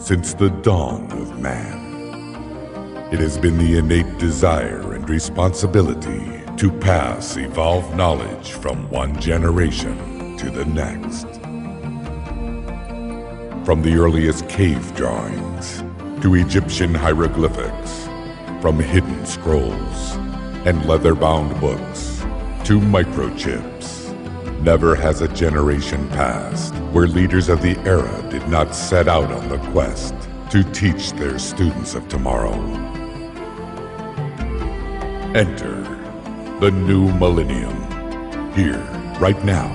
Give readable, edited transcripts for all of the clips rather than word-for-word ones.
since the dawn of man. It has been the innate desire and responsibility to pass evolved knowledge from one generation to the next. From the earliest cave drawings to Egyptian hieroglyphics, from hidden scrolls and leather-bound books to microchips, never has a generation passed where leaders of the era did not set out on the quest to teach their students of tomorrow. Enter the new millennium. Here, right now,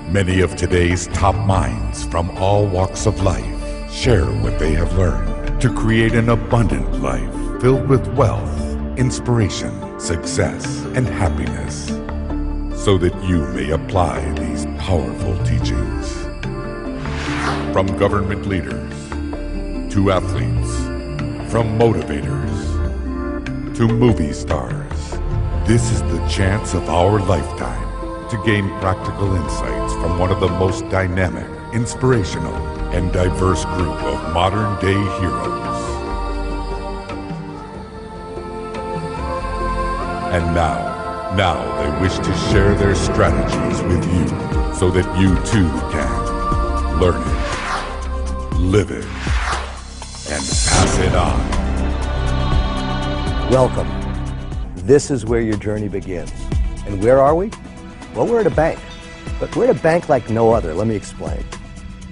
many of today's top minds from all walks of life share what they have learned to create an abundant life filled with wealth, inspiration, success, and happiness, so that you may apply these powerful teachings. From government leaders to athletes, from motivators to movie stars, this is the chance of our lifetime to gain practical insights from one of the most dynamic, inspirational, and diverse group of modern-day heroes. And now they wish to share their strategies with you so that you too can learn it, live it, and pass it on. Welcome. This is where your journey begins. And where are we? Well, we're at a bank. But we're at a bank like no other. Let me explain.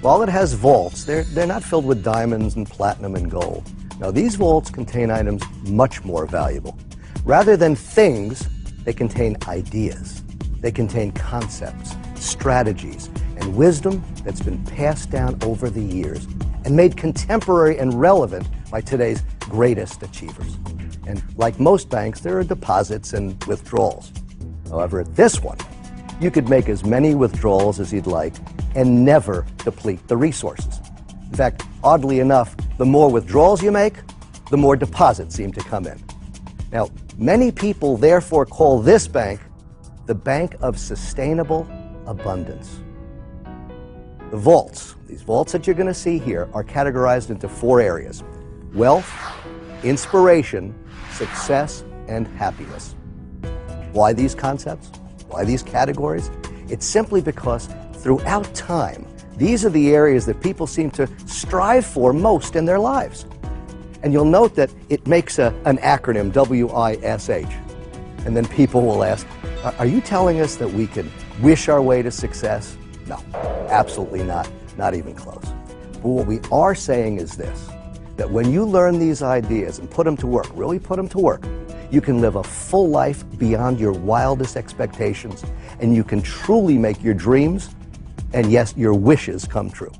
While it has vaults, they're not filled with diamonds and platinum and gold. Now, these vaults contain items much more valuable. Rather than things, they contain ideas. They contain concepts, strategies, and wisdom that's been passed down over the years and made contemporary and relevant by today's greatest achievers. And like most banks, there are deposits and withdrawals. However, at this one, you could make as many withdrawals as you'd like and never deplete the resources. In fact, oddly enough, the more withdrawals you make, the more deposits seem to come in. Now, many people therefore call this bank the bank of sustainable abundance. The vaults, these vaults that you're going to see here, are categorized into 4 areas: wealth, inspiration, success, and happiness. Why these concepts? Why these categories? It's simply because throughout time, these are the areas that people seem to strive for most in their lives. And you'll note that it makes an acronym, WISH. And then people will ask, are you telling us that we can wish our way to success? No, absolutely not, not even close. But what we are saying is this, that when you learn these ideas and put them to work, really put them to work, you can live a full life beyond your wildest expectations, and you can truly make your dreams, and yes, your wishes come true.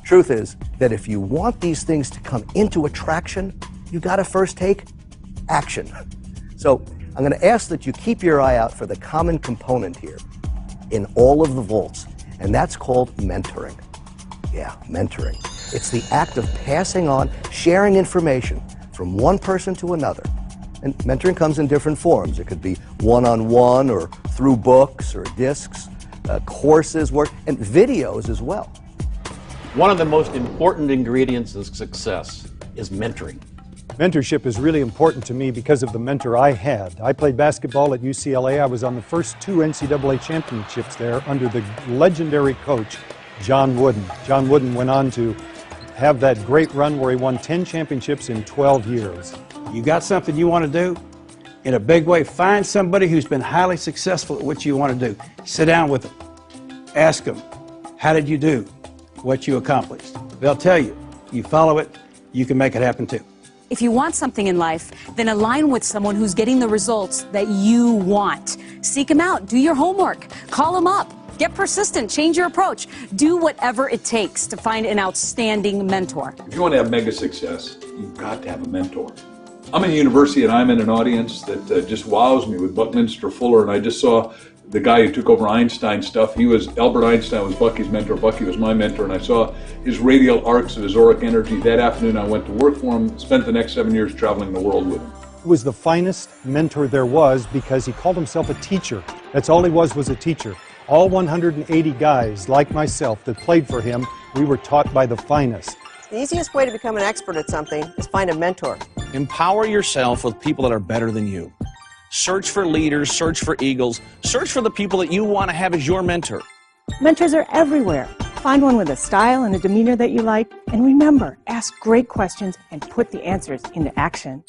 Truth is that if you want these things to come into attraction, you got to first take action. So I'm going to ask that you keep your eye out for the common component here in all of the vaults, and that's called mentoring. Yeah, mentoring. It's the act of passing on, sharing information from one person to another. And mentoring comes in different forms. It could be one-on-one or through books or discs, courses, work, and videos as well. One of the most important ingredients of success is mentoring. Mentorship is really important to me because of the mentor I had. I played basketball at UCLA. I was on the first 2 NCAA championships there under the legendary coach, John Wooden. John Wooden went on to have that great run where he won 10 championships in 12 years. You got something you want to do in a big way, find somebody who's been highly successful at what you want to do. Sit down with them. Ask them, how did you do what you accomplished? They'll tell you. You follow it, you can make it happen too. If you want something in life, then align with someone who's getting the results that you want. Seek them out. Do your homework. Call them up. Get persistent. Change your approach. Do whatever it takes to find an outstanding mentor. If you want to have mega success, you've got to have a mentor. I'm in university and I'm in an audience that just wows me with Buckminster Fuller, and I just saw the guy who took over Einstein stuff. Albert Einstein was Bucky's mentor, Bucky was my mentor, and I saw his radial arcs of his auric energy. That afternoon I went to work for him, spent the next 7 years traveling the world with him. He was the finest mentor there was because he called himself a teacher. That's all he was a teacher. All 180 guys like myself that played for him, we were taught by the finest. The easiest way to become an expert at something is find a mentor. Empower yourself with people that are better than you. Search for leaders, search for eagles, search for the people that you want to have as your mentor. Mentors are everywhere. Find one with a style and a demeanor that you like, and remember, ask great questions and put the answers into action.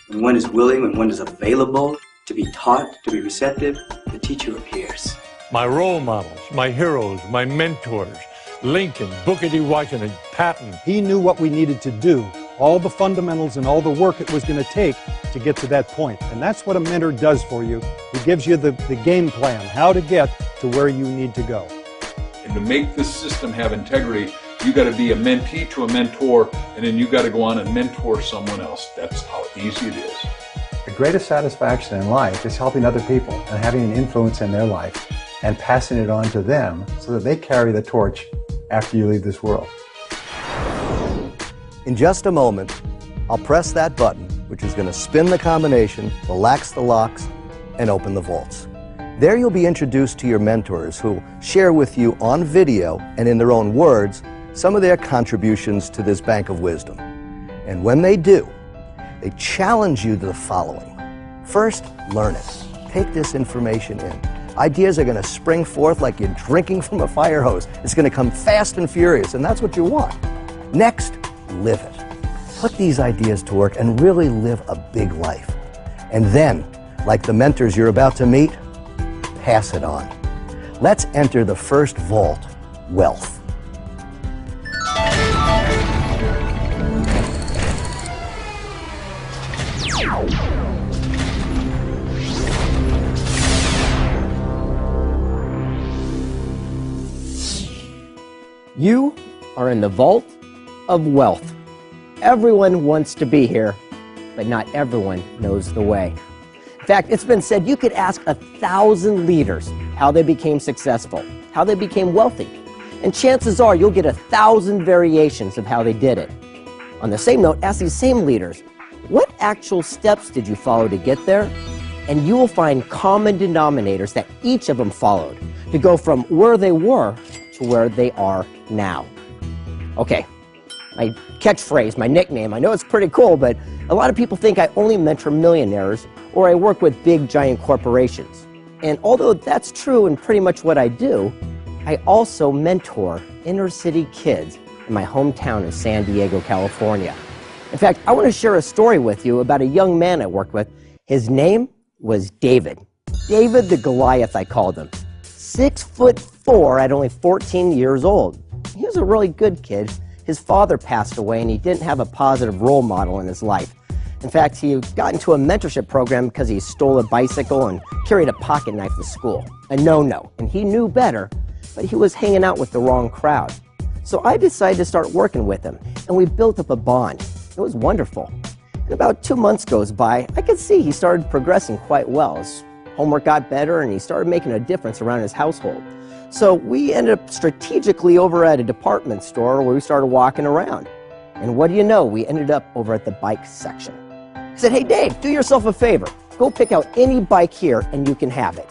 When one is willing, when one is available to be taught, to be receptive, the teacher appears. My role models, my heroes, my mentors, Lincoln, Booker T. Washington, Patton. He knew what we needed to do, all the fundamentals and all the work it was going to take to get to that point. And that's what a mentor does for you. He gives you the game plan, how to get to where you need to go. And to make this system have integrity, you got to be a mentee to a mentor, and then you got to go on and mentor someone else. That's how easy it is. The greatest satisfaction in life is helping other people and having an influence in their life and passing it on to them so that they carry the torch after you leave this world. In just a moment, I'll press that button, which is going to spin the combination, relax the locks, and open the vaults. There you'll be introduced to your mentors who share with you on video and in their own words some of their contributions to this bank of wisdom. And when they do, they challenge you to the following. First, learn it. Take this information in. Ideas are going to spring forth like you're drinking from a fire hose. It's going to come fast and furious, and that's what you want. Next, live it. Put these ideas to work and really live a big life. And then, like the mentors you're about to meet, pass it on. Let's enter the first vault, wealth. You are in the vault of wealth. Everyone wants to be here, but not everyone knows the way. In fact, it's been said you could ask 1,000 leaders how they became successful, how they became wealthy, and chances are you'll get 1,000 variations of how they did it. On the same note, ask these same leaders, what actual steps did you follow to get there? And you will find common denominators that each of them followed to go from where they were to where they are now. Okay, my catchphrase, my nickname, I know it's pretty cool, but a lot of people think I only mentor millionaires or I work with big giant corporations. And although that's true and pretty much what I do, I also mentor inner city kids in my hometown of San Diego, California. In fact, I want to share a story with you about a young man I worked with. His name was David. David the Goliath, I called him. 6'4" at only 14 years old. He was a really good kid. His father passed away and he didn't have a positive role model in his life. In fact, he got into a mentorship program because he stole a bicycle and carried a pocket knife to school. A no-no, and he knew better, but he was hanging out with the wrong crowd. So I decided to start working with him, and we built up a bond. It was wonderful. And about 2 months goes by, I could see he started progressing quite well. His homework got better, and he started making a difference around his household. So we ended up strategically over at a department store where we started walking around. And what do you know? We ended up over at the bike section. I said, hey, Dave, do yourself a favor. Go pick out any bike here and you can have it.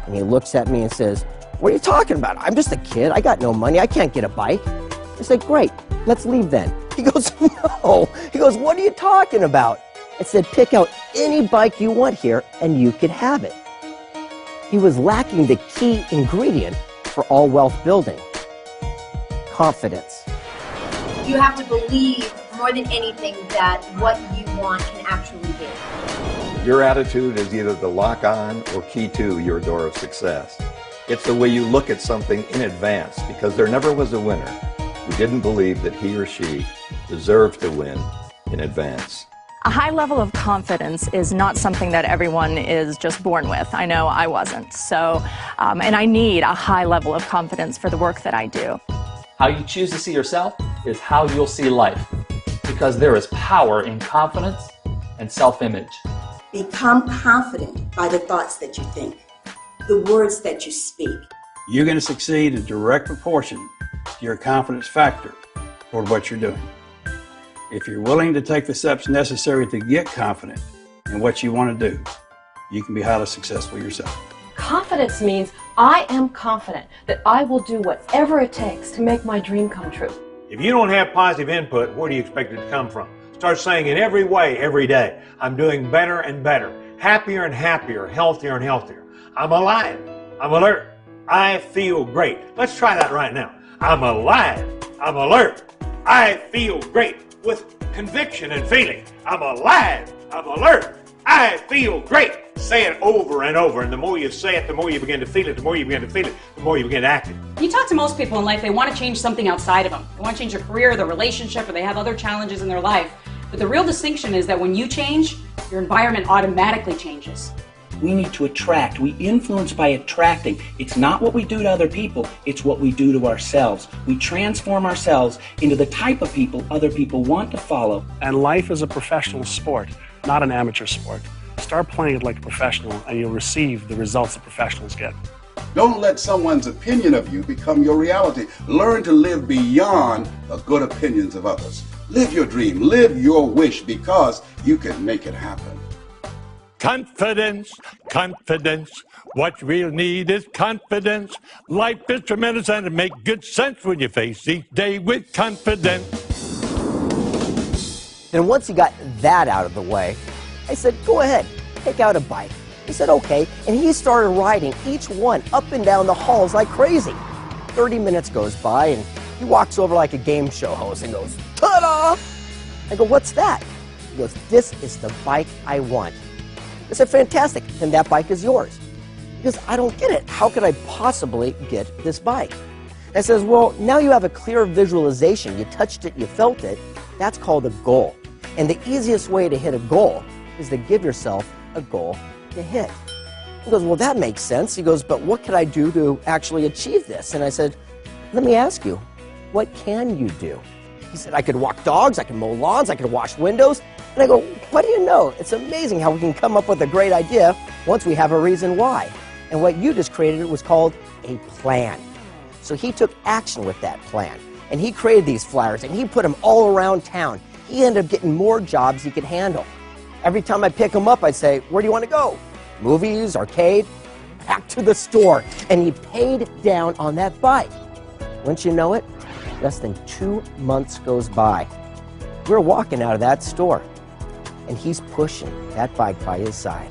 And he looks at me and says, what are you talking about? I'm just a kid. I got no money. I can't get a bike. I said, great. Let's leave then. He goes, no. He goes, what are you talking about? I said, pick out any bike you want here and you can have it. He was lacking the key ingredient for all wealth building: confidence. You have to believe more than anything that what you want can actually be. Your attitude is either the lock on or key to your door of success. It's the way you look at something in advance, because there never was a winner who didn't believe that he or she deserved to win in advance. A high level of confidence is not something that everyone is just born with. I know I wasn't. So, and I need a high level of confidence for the work that I do. How you choose to see yourself is how you'll see life, because there is power in confidence and self-image. Become confident by the thoughts that you think, the words that you speak. You're going to succeed in direct proportion to your confidence factor toward what you're doing. If you're willing to take the steps necessary to get confident in what you want to do, you can be highly successful yourself. Confidence means I am confident that I will do whatever it takes to make my dream come true. If you don't have positive input, where do you expect it to come from? Start saying in every way, every day, I'm doing better and better, happier and happier, healthier and healthier. I'm alive. I'm alert. I feel great. Let's try that right now. I'm alive. I'm alert. I feel great with conviction and feeling. I'm alive. I'm alert. I feel great. Say it over and over, and the more you say it, the more you begin to feel it, the more you begin to feel it, the more you begin to act it. You talk to most people in life, they want to change something outside of them. They want to change their career, their relationship, or they have other challenges in their life. But the real distinction is that when you change, your environment automatically changes. We need to attract. We influence by attracting. It's not what we do to other people, it's what we do to ourselves. We transform ourselves into the type of people other people want to follow. And life is a professional sport, not an amateur sport. Start playing it like a professional and you'll receive the results that professionals get. Don't let someone's opinion of you become your reality. Learn to live beyond the good opinions of others. Live your dream, live your wish, because you can make it happen. Confidence, confidence. What you really need is confidence. Life is tremendous and it makes good sense when you face each day with confidence. And once he got that out of the way, I said, go ahead, take out a bike. He said, okay, and he started riding each one up and down the halls like crazy. 30 minutes goes by, and he walks over like a game show host and goes, ta-da! I go, what's that? He goes, this is the bike I want. I said, fantastic, then that bike is yours. He goes, I don't get it. How could I possibly get this bike? I says, well, now you have a clear visualization. You touched it, you felt it. That's called a goal. And the easiest way to hit a goal is to give yourself a goal to hit. He goes, well, that makes sense. He goes, but what can I do to actually achieve this? And I said, let me ask you, what can you do? He said, I could walk dogs, I could mow lawns, I could wash windows. And I go, what do you know? It's amazing how we can come up with a great idea once we have a reason why. And what you just created was called a plan. So he took action with that plan. And he created these flyers, and he put them all around town. He ended up getting more jobs he could handle. Every time I pick him up, I'd say, where do you want to go? Movies, arcade, back to the store. And he paid down on that bike. Wouldn't you know it? Less than 2 months goes by. We're walking out of that store, and he's pushing that bike by his side.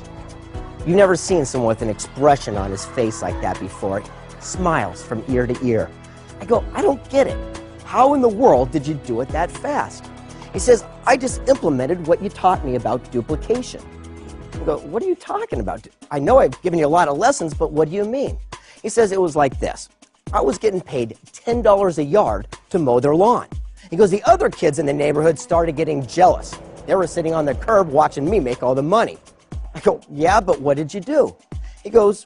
You've never seen someone with an expression on his face like that before. Smiles from ear to ear. I go, I don't get it. How in the world did you do it that fast? He says, I just implemented what you taught me about duplication. I go, what are you talking about? I know I've given you a lot of lessons, but what do you mean? He says, it was like this. I was getting paid $10 a yard to mow their lawn. He goes, the other kids in the neighborhood started getting jealous. They were sitting on the curb watching me make all the money. I go, yeah, but what did you do? He goes,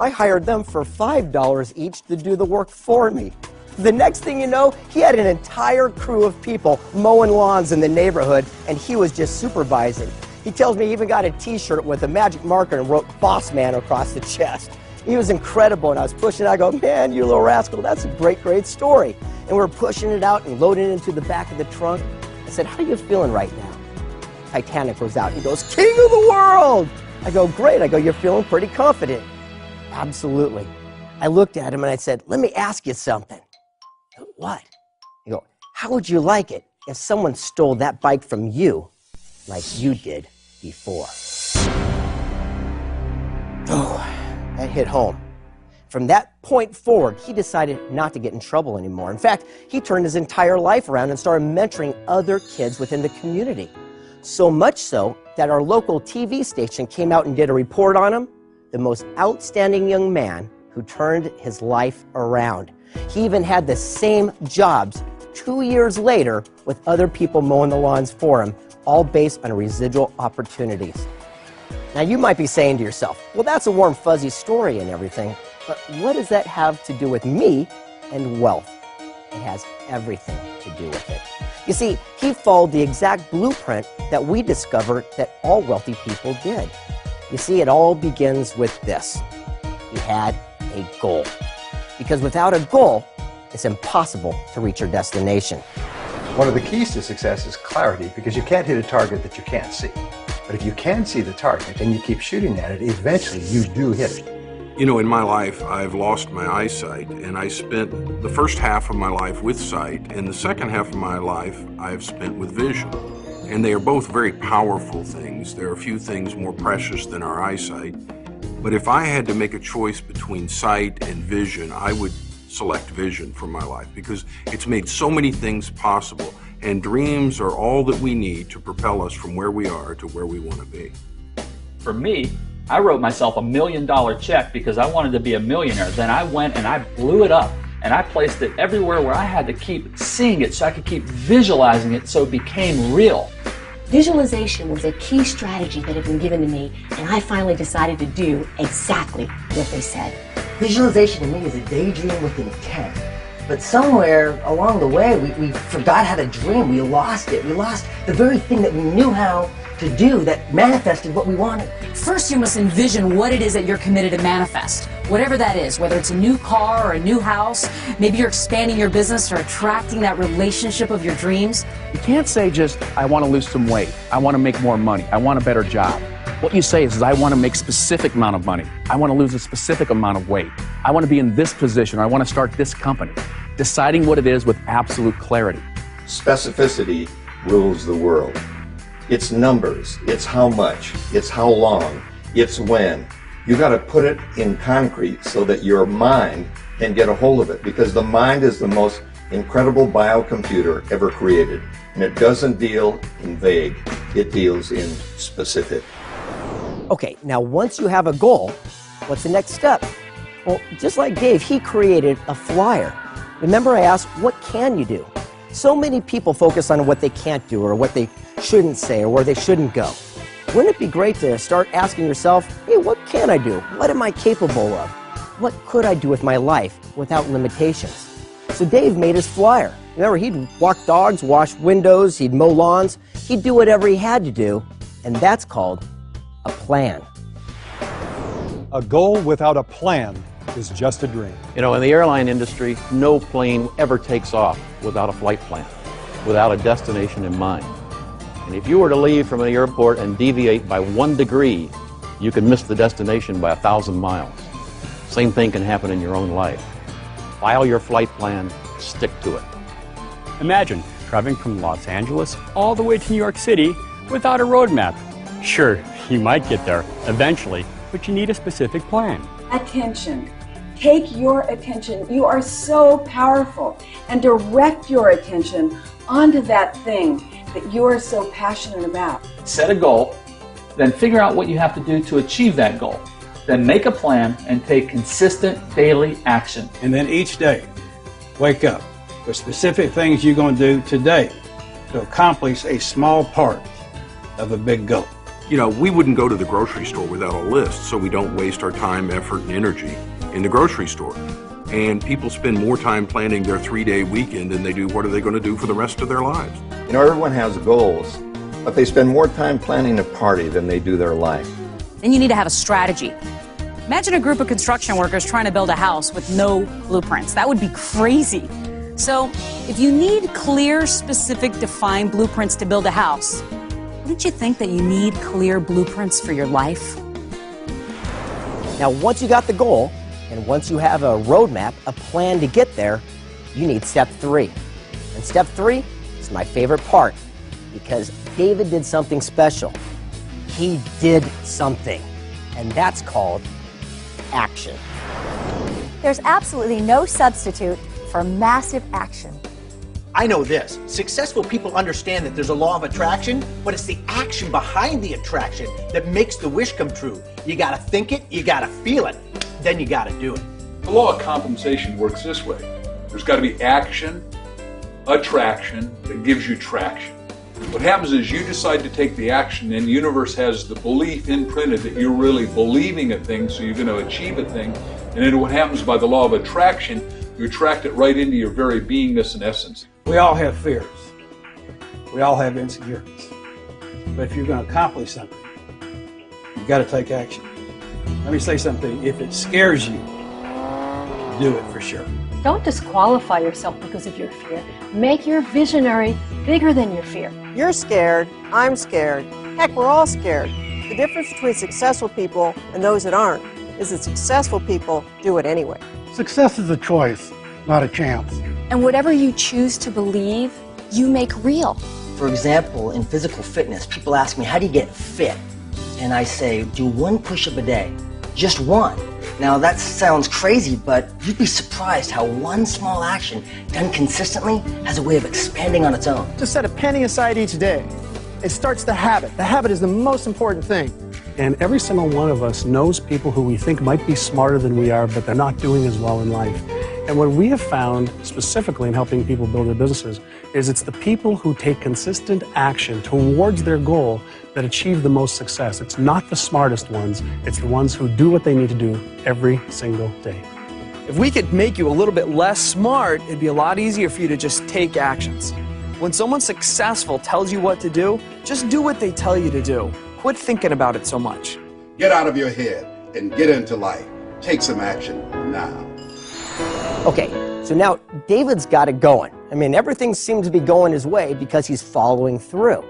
I hired them for $5 each to do the work for me. The next thing you know, he had an entire crew of people mowing lawns in the neighborhood, and he was just supervising. He tells me he even got a t-shirt with a magic marker and wrote Boss Man across the chest. He was incredible, and I was pushing it. I go, man, you little rascal, that's a great, great story. And we're pushing it out and loading it into the back of the trunk. I said, how are you feeling right now? Titanic goes out. He goes, king of the world! I go, great. I go, you're feeling pretty confident. Absolutely. I looked at him and I said, let me ask you something. What? I go, how would you like it if someone stole that bike from you like you did before? Oh, that hit home. From that point forward, he decided not to get in trouble anymore. In fact, he turned his entire life around and started mentoring other kids within the community. So much so that our local TV station came out and did a report on him, the most outstanding young man who turned his life around. He even had the same jobs 2 years later with other people mowing the lawns for him, all based on residual opportunities. Now you might be saying to yourself, well, that's a warm, fuzzy story and everything, but what does that have to do with me and wealth? It has everything to do with it. You see, he followed the exact blueprint that we discovered that all wealthy people did. You see, it all begins with this. He had a goal. Because without a goal, it's impossible to reach your destination. One of the keys to success is clarity, because you can't hit a target that you can't see. But if you can see the target and you keep shooting at it, eventually you do hit it. You know, in my life, I've lost my eyesight, and I spent the first half of my life with sight, and the second half of my life I've spent with vision. And they are both very powerful things. There are few things more precious than our eyesight. But if I had to make a choice between sight and vision, I would select vision for my life because it's made so many things possible, and dreams are all that we need to propel us from where we are to where we want to be. For me, I wrote myself $1 million check because I wanted to be a millionaire. Then I went and I blew it up and I placed it everywhere where I had to keep seeing it so I could keep visualizing it so it became real. Visualization was a key strategy that had been given to me, and I finally decided to do exactly what they said. Visualization to me is a daydream with intent. But somewhere along the way, we forgot how to dream. We lost it. We lost the very thing that we knew how to do that manifested what we wanted. First, you must envision what it is that you're committed to manifest. Whatever that is, whether it's a new car or a new house, maybe you're expanding your business or attracting that relationship of your dreams. You can't say just, I want to lose some weight, I want to make more money, I want a better job. What you say is I want to make a specific amount of money, I want to lose a specific amount of weight, I want to be in this position, or I want to start this company. Deciding what it is with absolute clarity. Specificity rules the world. It's numbers, it's how much, it's how long, it's when. You got to put it in concrete so that your mind can get a hold of it, because the mind is the most incredible biocomputer ever created, and it doesn't deal in vague, it deals in specific. Okay, now once you have a goal, what's the next step? Well, just like Dave, he created a flyer. Remember I asked, what can you do? So many people focus on what they can't do or what they shouldn't say or where they shouldn't go. Wouldn't it be great to start asking yourself, hey, what can I do? What am I capable of? What could I do with my life without limitations? So Dave made his flyer. Remember, he'd walk dogs, wash windows, he'd mow lawns. He'd do whatever he had to do, and that's called a plan. A goal without a plan is just a dream. You know, in the airline industry, no plane ever takes off without a flight plan, without a destination in mind. And if you were to leave from an airport and deviate by 1 degree, you could miss the destination by 1,000 miles. Same thing can happen in your own life. File your flight plan, stick to it. Imagine driving from Los Angeles all the way to New York City without a road map. Sure, you might get there eventually, but you need a specific plan. Attention. Take your attention. You are so powerful, and direct your attention onto that thing that you are so passionate about. Set a goal, then figure out what you have to do to achieve that goal. Then make a plan and take consistent daily action. And then each day, wake up with specific things you're going to do today to accomplish a small part of a big goal. You know, we wouldn't go to the grocery store without a list, so we don't waste our time, effort, and energy in the grocery store. And people spend more time planning their 3-day weekend than they do what are they going to do for the rest of their lives. You know, everyone has goals, but they spend more time planning a party than they do their life. Then you need to have a strategy. Imagine a group of construction workers trying to build a house with no blueprints. That would be crazy. So if you need clear, specific, defined blueprints to build a house, wouldn't you think that you need clear blueprints for your life? Now, once you got the goal, and once you have a roadmap, a plan to get there, you need step 3. And step 3 is my favorite part, because David did something special. He did something, and that's called action. There's absolutely no substitute for massive action. I know this. Successful people understand that there's a law of attraction, but it's the action behind the attraction that makes the wish come true. You gotta think it, you gotta feel it, then you gotta do it. The law of compensation works this way. There's got to be action, attraction that gives you traction. What happens is you decide to take the action, and the universe has the belief imprinted that you're really believing a thing, so you're going to achieve a thing. And then what happens by the law of attraction, you attract it right into your very beingness and essence. We all have fears. We all have insecurities. But if you're going to accomplish something, you've got to take action. Let me say something. If it scares you, do it for sure. Don't disqualify yourself because of your fear. Make your visionary bigger than your fear. You're scared. I'm scared. Heck, we're all scared. The difference between successful people and those that aren't is that successful people do it anyway. Success is a choice, not a chance. And whatever you choose to believe, you make real. For example, in physical fitness, people ask me, how do you get fit? And I say, do 1 push-up a day. Just 1. Now that sounds crazy, but you'd be surprised how 1 small action done consistently has a way of expanding on its own. Just set a penny aside each day. It starts the habit. The habit is the most important thing. And every single one of us knows people who we think might be smarter than we are, but they're not doing as well in life. And what we have found, specifically in helping people build their businesses, is it's the people who take consistent action towards their goal that achieve the most success. It's not the smartest ones, it's the ones who do what they need to do every single day. If we could make you a little bit less smart, it'd be a lot easier for you to just take actions. When someone successful tells you what to do, just do what they tell you to do. Quit thinking about it so much. Get out of your head and get into life. Take some action now. Okay, so now David's got it going. I mean, everything seems to be going his way because he's following through.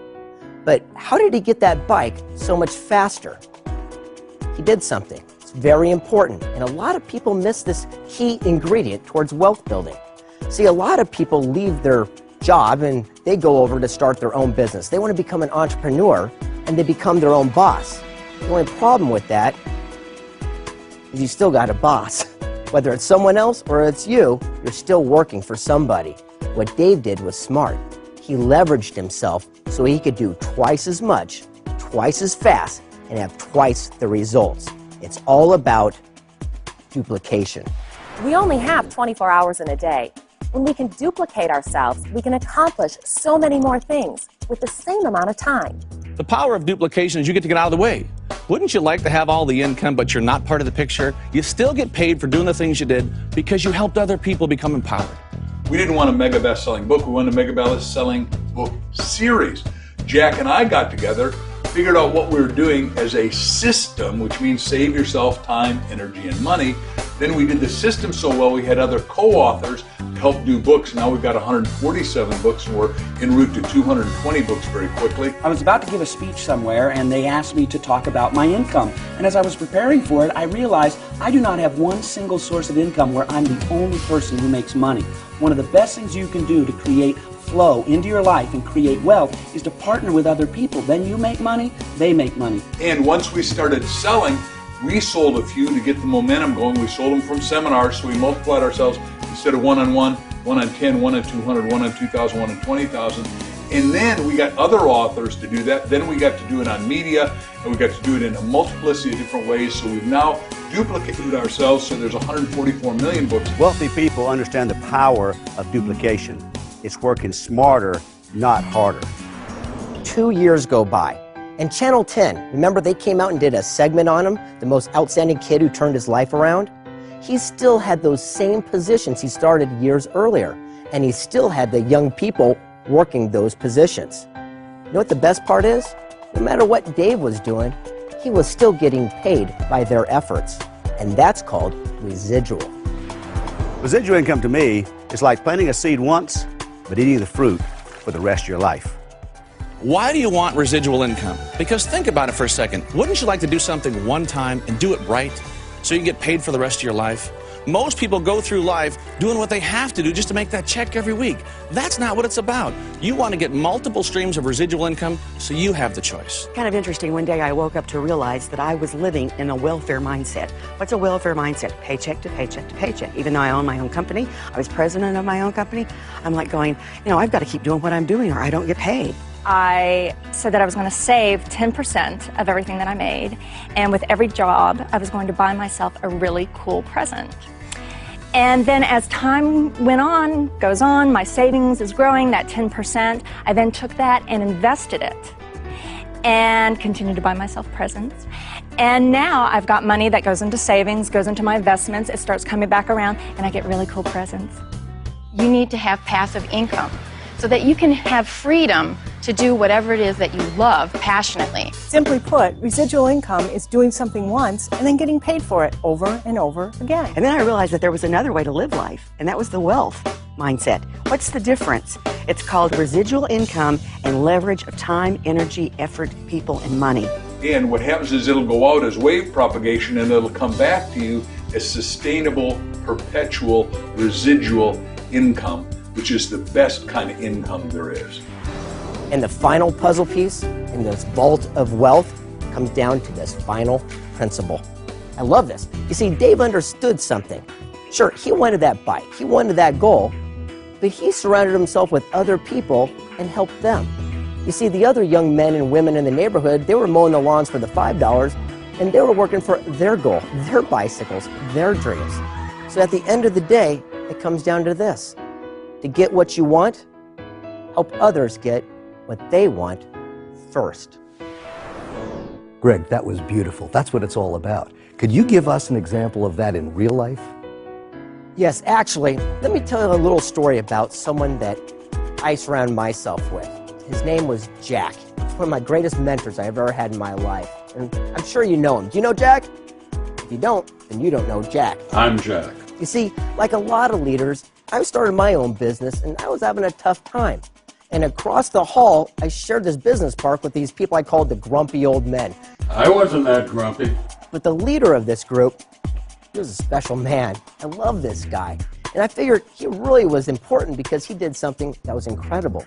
But how did he get that bike so much faster? He did something. It's very important, and a lot of people miss this key ingredient towards wealth building. See, a lot of people leave their job and they go over to start their own business. They want to become an entrepreneur and they become their own boss. The only problem with that is you still got a boss. Whether it's someone else or it's you, you're still working for somebody. What Dave did was smart. He leveraged himself so he could do twice as much, twice as fast, and have twice the results. It's all about duplication. We only have 24 hours in a day. When we can duplicate ourselves, we can accomplish so many more things with the same amount of time. The power of duplication is you get to get out of the way. Wouldn't you like to have all the income, but you're not part of the picture? You still get paid for doing the things you did because you helped other people become empowered. We didn't want a mega best-selling book. We wanted a mega best-selling book series. Jack and I got together, figured out what we were doing as a system, which means save yourself time, energy, and money. Then we did the system so well, we had other co-authors to help do books. Now we've got 147 books, and we're en route to 220 books very quickly. I was about to give a speech somewhere, and they asked me to talk about my income. And as I was preparing for it, I realized I do not have one single source of income where I'm the only person who makes money. One of the best things you can do to create flow into your life and create wealth is to partner with other people. Then you make money, they make money. And once we started selling, we sold a few to get the momentum going. We sold them from seminars, so we multiplied ourselves instead of 1-on-1, 1-on-10, 1-on-200, 1-on-2,000, 1-on-20,000. And then we got other authors to do that. Then we got to do it on media, and we got to do it in a multiplicity of different ways. So we've now duplicated ourselves, so there's 144 million books. Wealthy people understand the power of duplication. It's working smarter, not harder. 2 years go by, and Channel 10, remember they came out and did a segment on him, the most outstanding kid who turned his life around? He still had those same positions he started years earlier, and he still had the young people working those positions. You know what the best part is? No matter what Dave was doing, he was still getting paid by their efforts, and that's called residual. Residual income to me is like planting a seed once, but eating the fruit for the rest of your life. Why do you want residual income? Because think about it for a second. Wouldn't you like to do something one time and do it right so you can get paid for the rest of your life? Most people go through life doing what they have to do just to make that check every week. That's not what it's about. You want to get multiple streams of residual income so you have the choice. Kind of interesting, one day I woke up to realize that I was living in a welfare mindset. What's a welfare mindset? Paycheck to paycheck to paycheck. Even though I own my own company, I was president of my own company, I'm like going, you know, I've got to keep doing what I'm doing or I don't get paid. I said that I was going to save 10% of everything that I made, and with every job, I was going to buy myself a really cool present. And then as time goes on, my savings is growing, that 10%. I then took that and invested it and continued to buy myself presents. And now I've got money that goes into savings, goes into my investments, it starts coming back around, and I get really cool presents. You need to have passive income so that you can have freedom to do whatever it is that you love passionately. Simply put, residual income is doing something once and then getting paid for it over and over again. And then I realized that there was another way to live life, and that was the wealth mindset. What's the difference? It's called residual income and leverage of time, energy, effort, people, and money. And what happens is it'll go out as wave propagation and it'll come back to you as sustainable, perpetual, residual income, which is the best kind of income there is. And the final puzzle piece in this vault of wealth comes down to this final principle. I love this. You see, Dave understood something. Sure, he wanted that bike, he wanted that goal, but he surrounded himself with other people and helped them. You see, the other young men and women in the neighborhood, they were mowing the lawns for the $5, and they were working for their goal, their bicycles, their dreams. So at the end of the day, it comes down to this. To get what you want, help others get what they want first. Greg, that was beautiful. That's what it's all about. Could you give us an example of that in real life? Yes, actually, let me tell you a little story about someone that I surround myself with. His name was Jack. He's one of my greatest mentors I've ever had in my life. And I'm sure you know him. Do you know Jack? If you don't, then you don't know Jack. I'm Jack. You see, like a lot of leaders, I started my own business and I was having a tough time. And across the hall, I shared this business park with these people I called the grumpy old men. I wasn't that grumpy. But the leader of this group, he was a special man. I love this guy. And I figured he really was important because he did something that was incredible.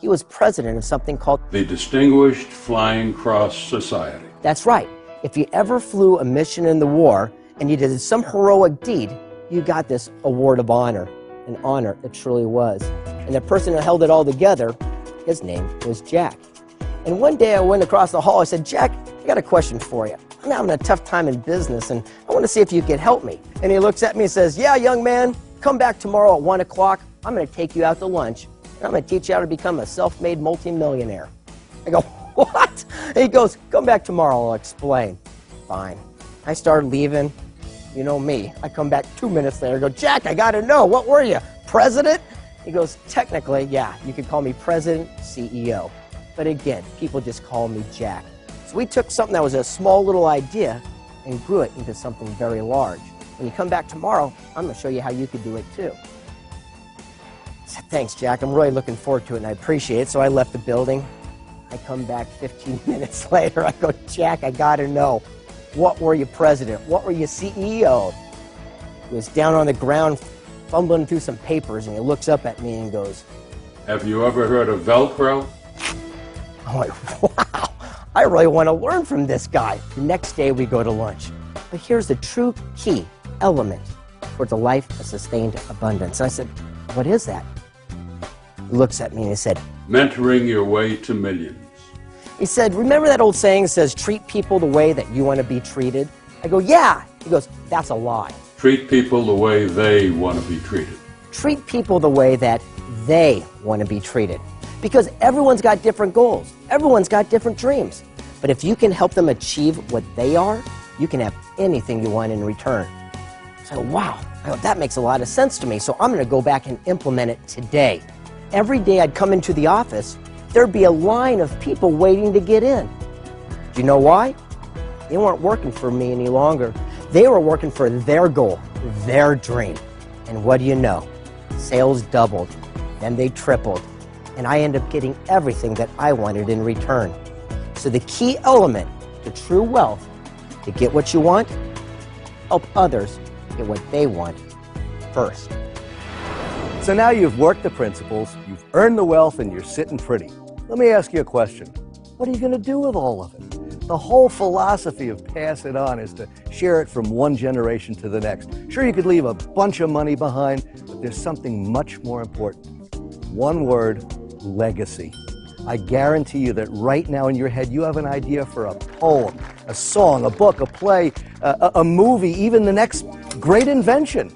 He was president of something called the Distinguished Flying Cross Society. That's right. If you ever flew a mission in the war and you did some heroic deed, you got this award of honor. An honor it truly was. And the person who held it all together, his name was Jack. And one day I went across the hall, I said, Jack, I got a question for you. I'm having a tough time in business and I want to see if you could help me. And he looks at me and says, yeah, young man, come back tomorrow at 1 o'clock. I'm going to take you out to lunch. And I'm going to teach you how to become a self-made multimillionaire. I go, what? And he goes, come back tomorrow, I'll explain. Fine. I started leaving. You know me. I come back 2 minutes later, I go, Jack, I got to know, what were you, president? He goes, technically, yeah, you could call me president, CEO. But again, people just call me Jack. So we took something that was a small little idea and grew it into something very large. When you come back tomorrow, I'm going to show you how you could do it too. I said, thanks, Jack. I'm really looking forward to it and I appreciate it. So I left the building. I come back 15 minutes later. I go, Jack, I got to know. What were you president? What were you CEO? He was down on the ground fumbling through some papers and he looks up at me and goes, have you ever heard of Velcro? I'm like, wow, I really want to learn from this guy. The next day we go to lunch. But here's the true key element towards a life of sustained abundance. And I said, what is that? He looks at me and he said, mentoring your way to millions. He said, remember that old saying that says, treat people the way that you want to be treated? I go, yeah. He goes, that's a lie. Treat people the way they want to be treated. Treat people the way that they want to be treated. Because everyone's got different goals. Everyone's got different dreams. But if you can help them achieve what they are, you can have anything you want in return. So, wow, that makes a lot of sense to me. So I'm going to go back and implement it today. Every day I'd come into the office, there'd be a line of people waiting to get in. Do you know why? They weren't working for me any longer. They were working for their goal, their dream. And what do you know? Sales doubled, then they tripled, and I ended up getting everything that I wanted in return. So the key element to true wealth, to get what you want, help others get what they want first. So now you've worked the principles, you've earned the wealth, and you're sitting pretty. Let me ask you a question. What are you going to do with all of it? The whole philosophy of pass it on is to share it from one generation to the next. Sure, you could leave a bunch of money behind, but there's something much more important. One word, legacy. I guarantee you that right now in your head you have an idea for a poem, a song, a book, a play, a movie, even the next great invention.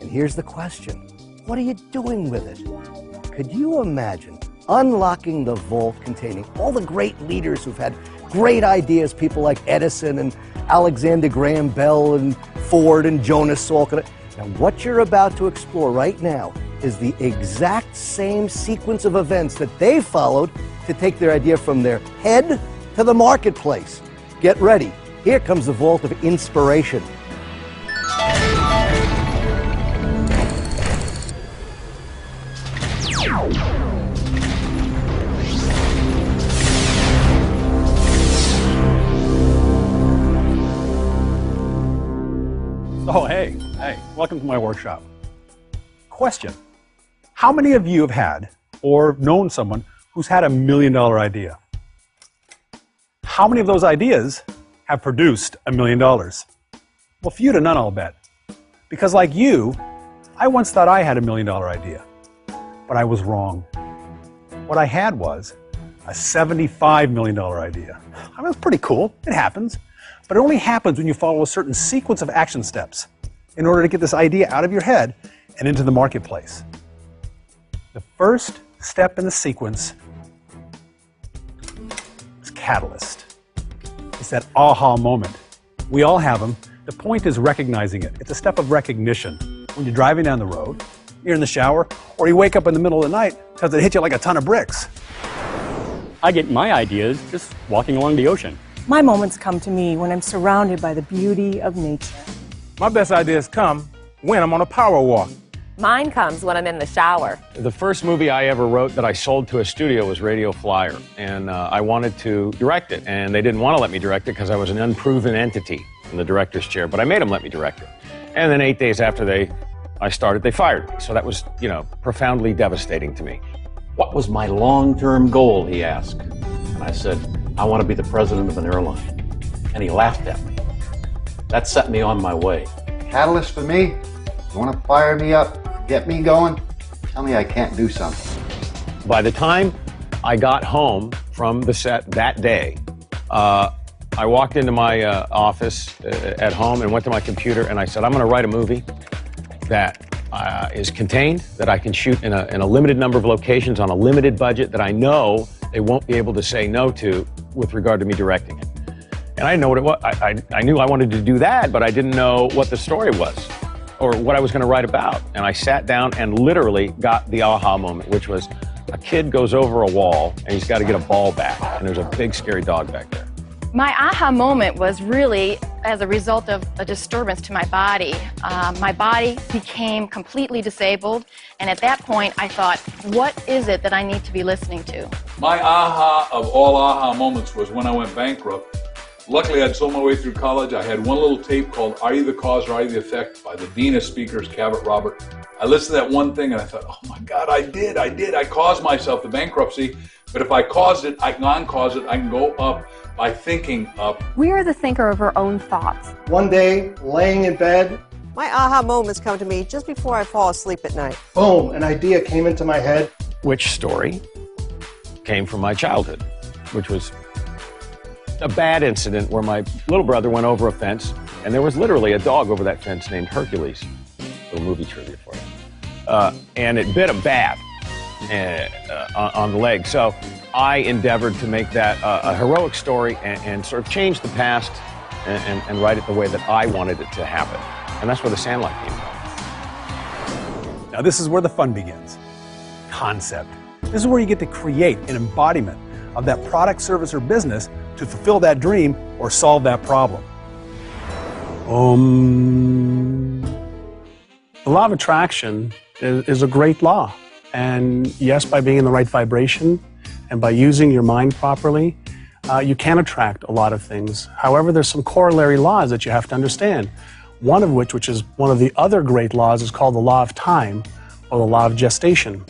And here's the question. What are you doing with it? Could you imagine unlocking the vault containing all the great leaders who've had great ideas, people like Edison and Alexander Graham Bell and Ford and Jonas Salk? Now, what you're about to explore right now is the exact same sequence of events that they followed to take their idea from their head to the marketplace. Get ready. Here comes the Vault of Inspiration. Welcome to my workshop. Question. How many of you have had or known someone who's had $1 million idea? How many of those ideas have produced $1 million? Well, few to none, I'll bet. Because like you, I once thought I had $1 million idea, but I was wrong. What I had was a $75 million idea. I mean, it's pretty cool. It happens. But it only happens when you follow a certain sequence of action steps in order to get this idea out of your head and into the marketplace. The first step in the sequence is catalyst. It's that aha moment. We all have them. The point is recognizing it. It's a step of recognition. When you're driving down the road, you're in the shower, or you wake up in the middle of the night because it hit you like a ton of bricks. I get my ideas just walking along the ocean. My moments come to me when I'm surrounded by the beauty of nature. My best ideas come when I'm on a power walk. Mine comes when I'm in the shower. The first movie I ever wrote that I sold to a studio was Radio Flyer, and I wanted to direct it, and they didn't want to let me direct it because I was an unproven entity in the director's chair, but I made them let me direct it. And then 8 days after I started, they fired me. So that was, profoundly devastating to me. What was my long-term goal, he asked. And I said, I want to be the president of an airline. And he laughed at me. That set me on my way. Catalyst for me, you want to fire me up, get me going, tell me I can't do something. By the time I got home from the set that day, I walked into my office at home and went to my computer and I said, I'm going to write a movie that is contained, that I can shoot in a limited number of locations on a limited budget that I know they won't be able to say no to with regard to me directing it. And I didn't know what it was. I knew I wanted to do that, but I didn't know what the story was or what I was going to write about. And I sat down and literally got the aha moment, which was a kid goes over a wall and he's got to get a ball back. And there's a big, scary dog back there. My aha moment was really as a result of a disturbance to my body. My body became completely disabled, and at that point I thought, what is it that I need to be listening to? My aha of all aha moments was when I went bankrupt. Luckily, I'd sold my way through college. I had one little tape called Are You the Cause or Are You the Effect by the Dean of Speakers, Cabot Robert. I listened to that one thing and I thought, oh my God, I did. I caused myself the bankruptcy. But if I caused it, I can uncause it. I can go up by thinking up. We are the thinker of our own thoughts. One day, laying in bed, my aha moments come to me just before I fall asleep at night. Boom, an idea came into my head. Which story came from my childhood, which was a bad incident where my little brother went over a fence and there was literally a dog over that fence named Hercules. Little movie trivia for you. And it bit him bad on the leg. So I endeavored to make that a heroic story and sort of change the past and write it the way that I wanted it to happen. And that's where the Sandlot came from. Now this is where the fun begins. Concept. This is where you get to create an embodiment of that product, service, or business to fulfill that dream or solve that problem. The law of attraction is a great law. And yes, by being in the right vibration and by using your mind properly, you can attract a lot of things. However, there's some corollary laws that you have to understand. One of which is one of the other great laws, is called the law of time or the law of gestation.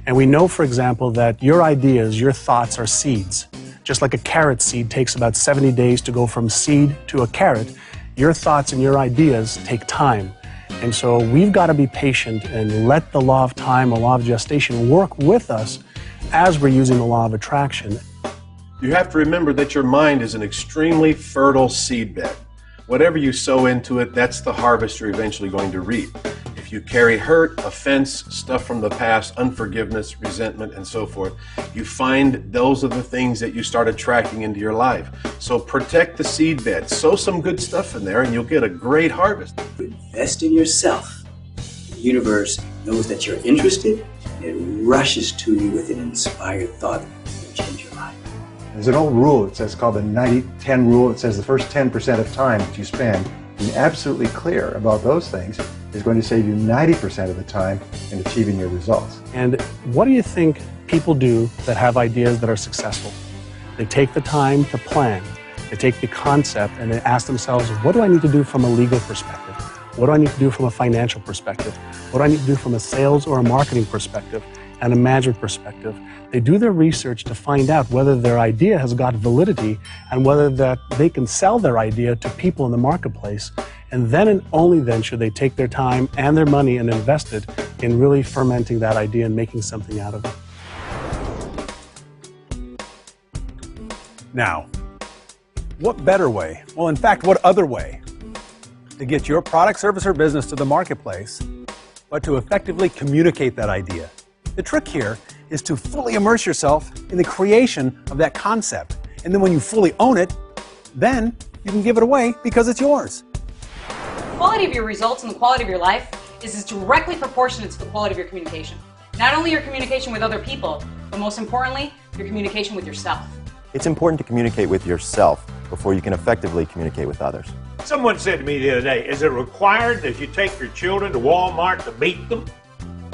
And we know, for example, that your ideas, your thoughts are seeds. Just like a carrot seed takes about 70 days to go from seed to a carrot, your thoughts and your ideas take time. And so we've got to be patient and let the law of time or law of gestation work with us as we're using the law of attraction. You have to remember that your mind is an extremely fertile seedbed. Whatever you sow into it, that's the harvest you're eventually going to reap. If you carry hurt, offense, stuff from the past, unforgiveness, resentment, and so forth, you find those are the things that you start attracting into your life. So protect the seedbed. Sow some good stuff in there and you'll get a great harvest. Invest in yourself. The universe knows that you're interested and it rushes to you with an inspired thought that will change your life. There's an old rule, it says called the 90-10 rule. It says the first 10% of time that you spend being absolutely clear about those things is going to save you 90% of the time in achieving your results. And what do you think people do that have ideas that are successful? They take the time to plan. They take the concept and they ask themselves, what do I need to do from a legal perspective? What do I need to do from a financial perspective? What do I need to do from a sales or a marketing perspective and a management perspective? They do their research to find out whether their idea has got validity and whether that they can sell their idea to people in the marketplace. And then and only then should they take their time and their money and invest it in really fermenting that idea and making something out of it. Now, what better way, well, in fact, what other way to get your product, service, or business to the marketplace, but to effectively communicate that idea? The trick here is to fully immerse yourself in the creation of that concept. And then when you fully own it, then you can give it away because it's yours. The quality of your results and the quality of your life is directly proportionate to the quality of your communication. Not only your communication with other people, but most importantly, your communication with yourself. It's important to communicate with yourself before you can effectively communicate with others. Someone said to me the other day, is it required that you take your children to Walmart to beat them?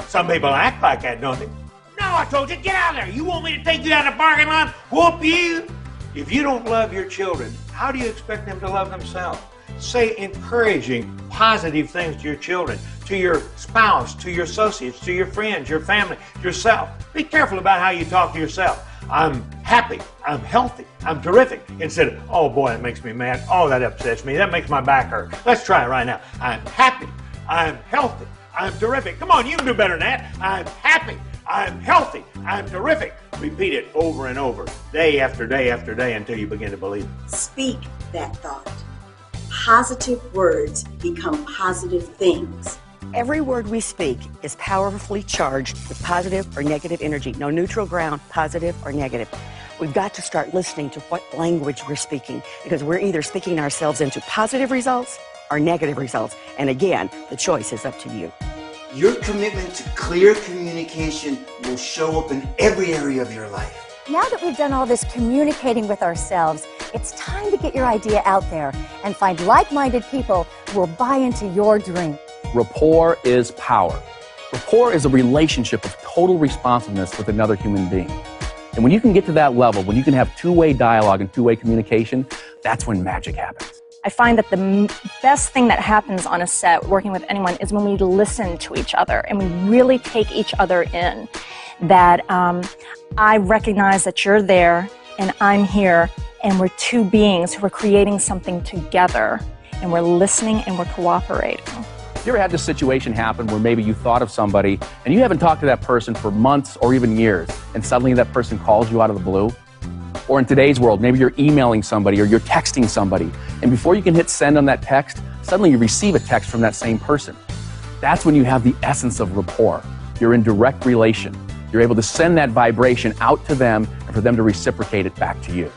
Some people act like that, don't they? No, I told you, get out of there. You want me to take you out of the parking lot? Whoop you? If you don't love your children, how do you expect them to love themselves? Say encouraging, positive things to your children, to your spouse, to your associates, to your friends, your family, yourself. Be careful about how you talk to yourself. I'm happy, I'm healthy, I'm terrific. Instead of, oh boy, that makes me mad. Oh, that upsets me. That makes my back hurt. Let's try it right now. I'm happy, I'm healthy, I'm terrific. Come on, you can do better than that. I'm happy, I'm healthy, I'm terrific. Repeat it over and over, day after day after day until you begin to believe it. Speak that thought. Positive words become positive things. Every word we speak is powerfully charged with positive or negative energy. No neutral ground, positive or negative. We've got to start listening to what language we're speaking, because we're either speaking ourselves into positive results or negative results. And again, the choice is up to you. Your commitment to clear communication will show up in every area of your life. Now that we've done all this communicating with ourselves, it's time to get your idea out there and find like-minded people who will buy into your dream. Rapport is power. Rapport is a relationship of total responsiveness with another human being. And when you can get to that level, when you can have two-way dialogue and two-way communication, that's when magic happens. I find that the best thing that happens on a set, working with anyone, is when we listen to each other and we really take each other in. That I recognize that you're there and I'm here, and we're two beings who are creating something together, and we're listening and we're cooperating. You ever had this situation happen where maybe you thought of somebody and you haven't talked to that person for months or even years, and suddenly that person calls you out of the blue? Or in today's world, maybe you're emailing somebody or you're texting somebody, and before you can hit send on that text, suddenly you receive a text from that same person. That's when you have the essence of rapport. You're in direct relation. You're able to send that vibration out to them and for them to reciprocate it back to you.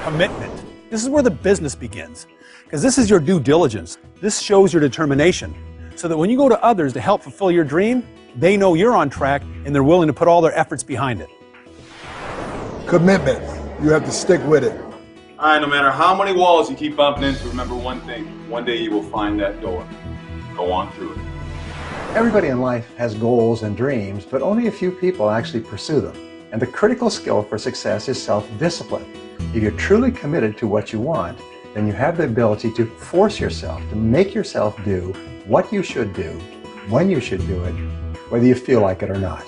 Commitment. This is where the business begins, because this is your due diligence. This shows your determination, so that when you go to others to help fulfill your dream, they know you're on track and they're willing to put all their efforts behind it. Commitment. You have to stick with it. All right, no matter how many walls you keep bumping into, remember one thing. One day you will find that door. Go on through it. Everybody in life has goals and dreams, but only a few people actually pursue them. And the critical skill for success is self-discipline. If you're truly committed to what you want, then you have the ability to force yourself, to make yourself do what you should do, when you should do it, whether you feel like it or not.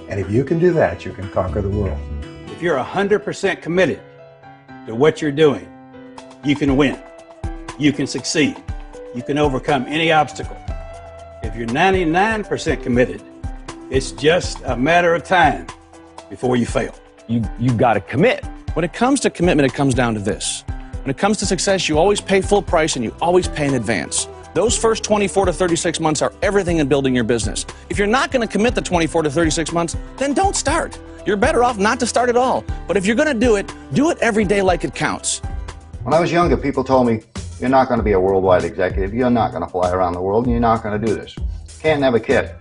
And if you can do that, you can conquer the world. If you're 100% committed to what you're doing, you can win. You can succeed. You can overcome any obstacle. If you're 99% committed, it's just a matter of time before you fail. You got to commit. When it comes to commitment, it comes down to this. When it comes to success, you always pay full price and you always pay in advance. Those first 24 to 36 months are everything in building your business. If you're not going to commit the 24 to 36 months, then don't start. You're better off not to start at all. But if you're going to do it every day like it counts. When I was younger, people told me, you're not going to be a worldwide executive, you're not going to fly around the world, and you're not going to do this. Can't never kid.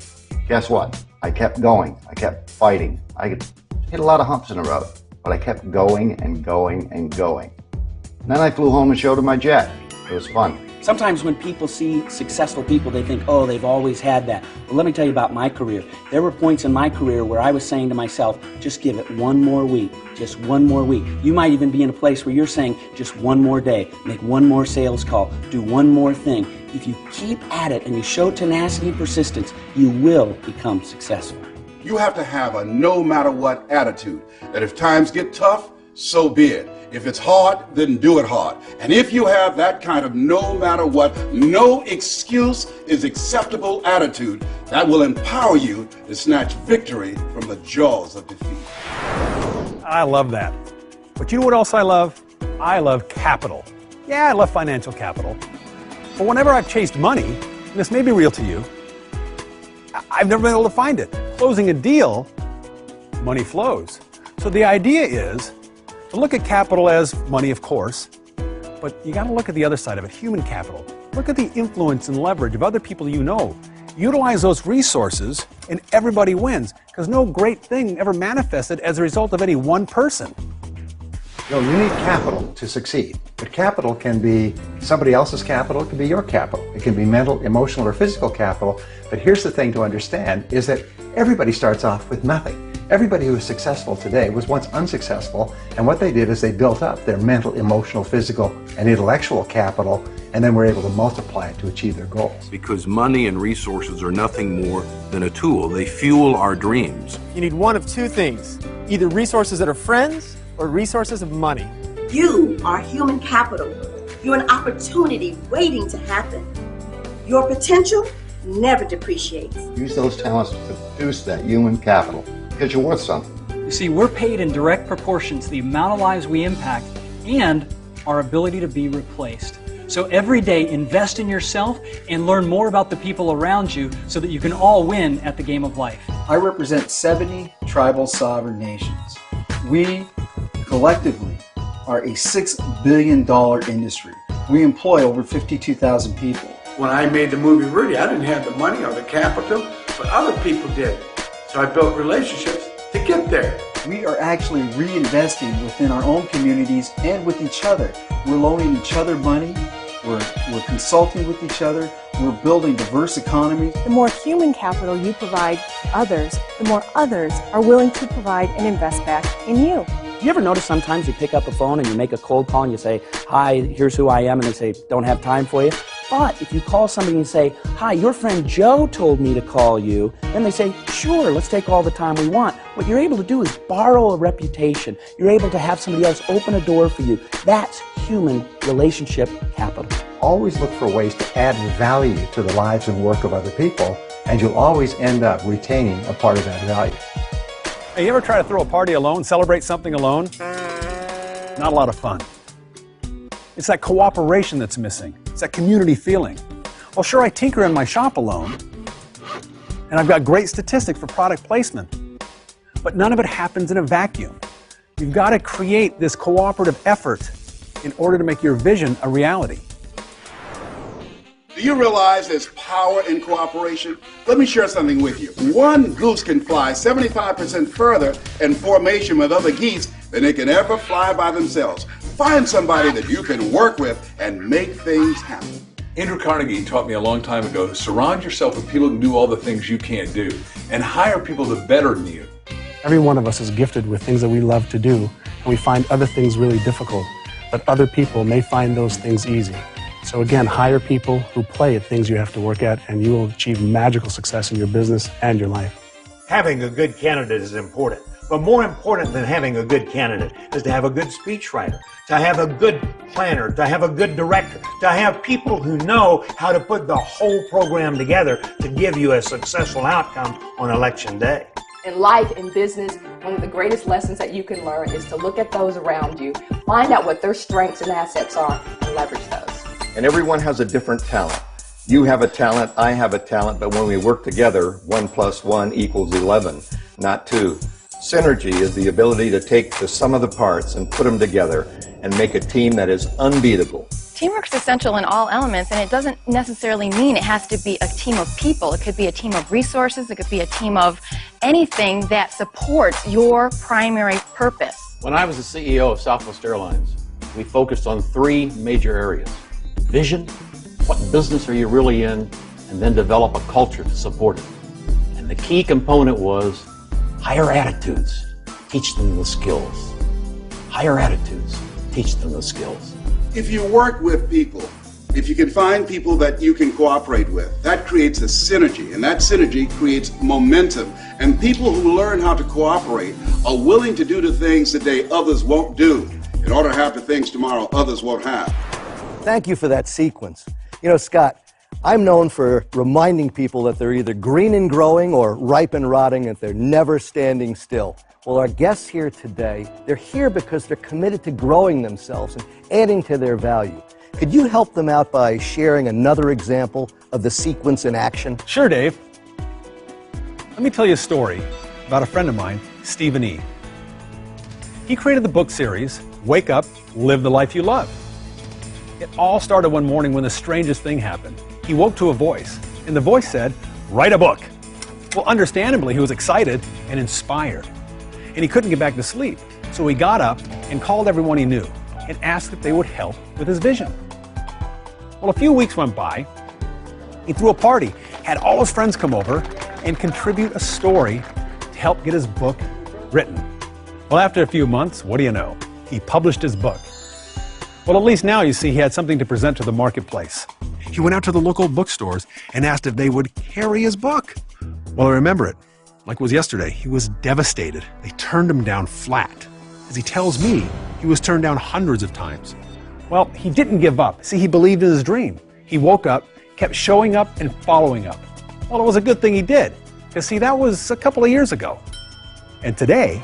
Guess what? I kept going. I kept fighting. I hit a lot of humps in the road, but I kept going and going and going. And then I flew home and showed him my jet. It was fun. Sometimes when people see successful people, they think, oh, they've always had that. But let me tell you about my career. There were points in my career where I was saying to myself, just give it one more week, just one more week. You might even be in a place where you're saying, just one more day, make one more sales call, do one more thing. If you keep at it and you show tenacity and persistence, you will become successful. You have to have a no matter what attitude, that if times get tough, so be it. If it's hard, then do it hard. And if you have that kind of no matter what, no excuse is acceptable attitude, that will empower you to snatch victory from the jaws of defeat. I love that. But you know what else I love? I love capital. Yeah, I love financial capital. But whenever I've chased money, and this may be real to you, I've never been able to find it. Closing a deal, money flows. So the idea is to look at capital as money, of course, but you got to look at the other side of it, human capital. Look at the influence and leverage of other people you know. Utilize those resources and everybody wins, because no great thing ever manifested as a result of any one person. No, you need capital to succeed. But capital can be somebody else's capital, it can be your capital. It can be mental, emotional, or physical capital. But here's the thing to understand is that everybody starts off with nothing. Everybody who is successful today was once unsuccessful, and what they did is they built up their mental, emotional, physical, and intellectual capital, and then were able to multiply it to achieve their goals. Because money and resources are nothing more than a tool. They fuel our dreams. You need one of two things, either resources that are friends or resources of money. You are human capital. You're an opportunity waiting to happen. Your potential never depreciates. Use those talents to produce that human capital, because you're worth something. You see, we're paid in direct proportion to the amount of lives we impact and our ability to be replaced. So every day, invest in yourself and learn more about the people around you so that you can all win at the game of life. I represent 70 tribal sovereign nations. We collectively are a $6 billion industry. We employ over 52,000 people. When I made the movie Rudy, I didn't have the money or the capital, but other people did. So I built relationships to get there. We are actually reinvesting within our own communities and with each other. We're loaning each other money, we're consulting with each other, we're building diverse economies. The more human capital you provide others, the more others are willing to provide and invest back in you. You ever notice sometimes you pick up a phone and you make a cold call and you say, hi, here's who I am, and they say, don't have time for you? But if you call somebody and say, hi, your friend Joe told me to call you, then they say, sure, let's take all the time we want. What you're able to do is borrow a reputation. You're able to have somebody else open a door for you. That's human relationship capital. Always look for ways to add value to the lives and work of other people, and you'll always end up retaining a part of that value. Hey, you ever try to throw a party alone, celebrate something alone? Not a lot of fun. It's that cooperation that's missing. It's that community feeling. Well, sure, I tinker in my shop alone, and I've got great statistics for product placement, but none of it happens in a vacuum. You've got to create this cooperative effort in order to make your vision a reality. Do you realize there's power in cooperation? Let me share something with you. One goose can fly 75% further in formation with other geese than they can ever fly by themselves. Find somebody that you can work with and make things happen. Andrew Carnegie taught me a long time ago, surround yourself with people who can do all the things you can't do, and hire people that are better than you. Every one of us is gifted with things that we love to do, and we find other things really difficult, but other people may find those things easy. So again, hire people who play at things you have to work at, and you will achieve magical success in your business and your life. Having a good candidate is important, but more important than having a good candidate is to have a good speechwriter, to have a good planner, to have a good director, to have people who know how to put the whole program together to give you a successful outcome on election day. In life, in business, one of the greatest lessons that you can learn is to look at those around you, find out what their strengths and assets are, and leverage those. And everyone has a different talent. You have a talent, I have a talent, but when we work together, 1 + 1 = 11, not 2. Synergy is the ability to take the sum of the parts and put them together and make a team that is unbeatable. Teamwork is essential in all elements, and it doesn't necessarily mean it has to be a team of people. It could be a team of resources. It could be a team of anything that supports your primary purpose. When I was the CEO of Southwest Airlines, we focused on 3 major areas: vision, what business are you really in, and then develop a culture to support it. And the key component was higher attitudes. Teach them the skills. Higher attitudes. Teach them the skills. If you work with people, if you can find people that you can cooperate with, that creates a synergy, and that synergy creates momentum. And people who learn how to cooperate are willing to do the things today others won't do in order to have the things tomorrow others won't have. Thank you for that sequence. You know, Scott, I'm known for reminding people that they're either green and growing or ripe and rotting, and they're never standing still. Well, our guests here today, they're here because they're committed to growing themselves and adding to their value. Could you help them out by sharing another example of the sequence in action? Sure, Dave. Let me tell you a story about a friend of mine, Stephen E. He created the book series, Wake Up, Live the Life You Love. It all started one morning when the strangest thing happened. He woke to a voice, and the voice said, "Write a book." Well, understandably, he was excited and inspired. And he couldn't get back to sleep. So he got up and called everyone he knew and asked if they would help with his vision. Well, a few weeks went by. He threw a party, had all his friends come over and contribute a story to help get his book written. Well, after a few months, what do you know? He published his book. Well, at least now, you see, he had something to present to the marketplace. He went out to the local bookstores and asked if they would carry his book. Well, I remember it. Like it was yesterday, he was devastated. They turned him down flat. As he tells me, he was turned down hundreds of times. Well, he didn't give up. See, he believed in his dream. He woke up, kept showing up and following up. Well, it was a good thing he did, because see, that was a couple of years ago. And today,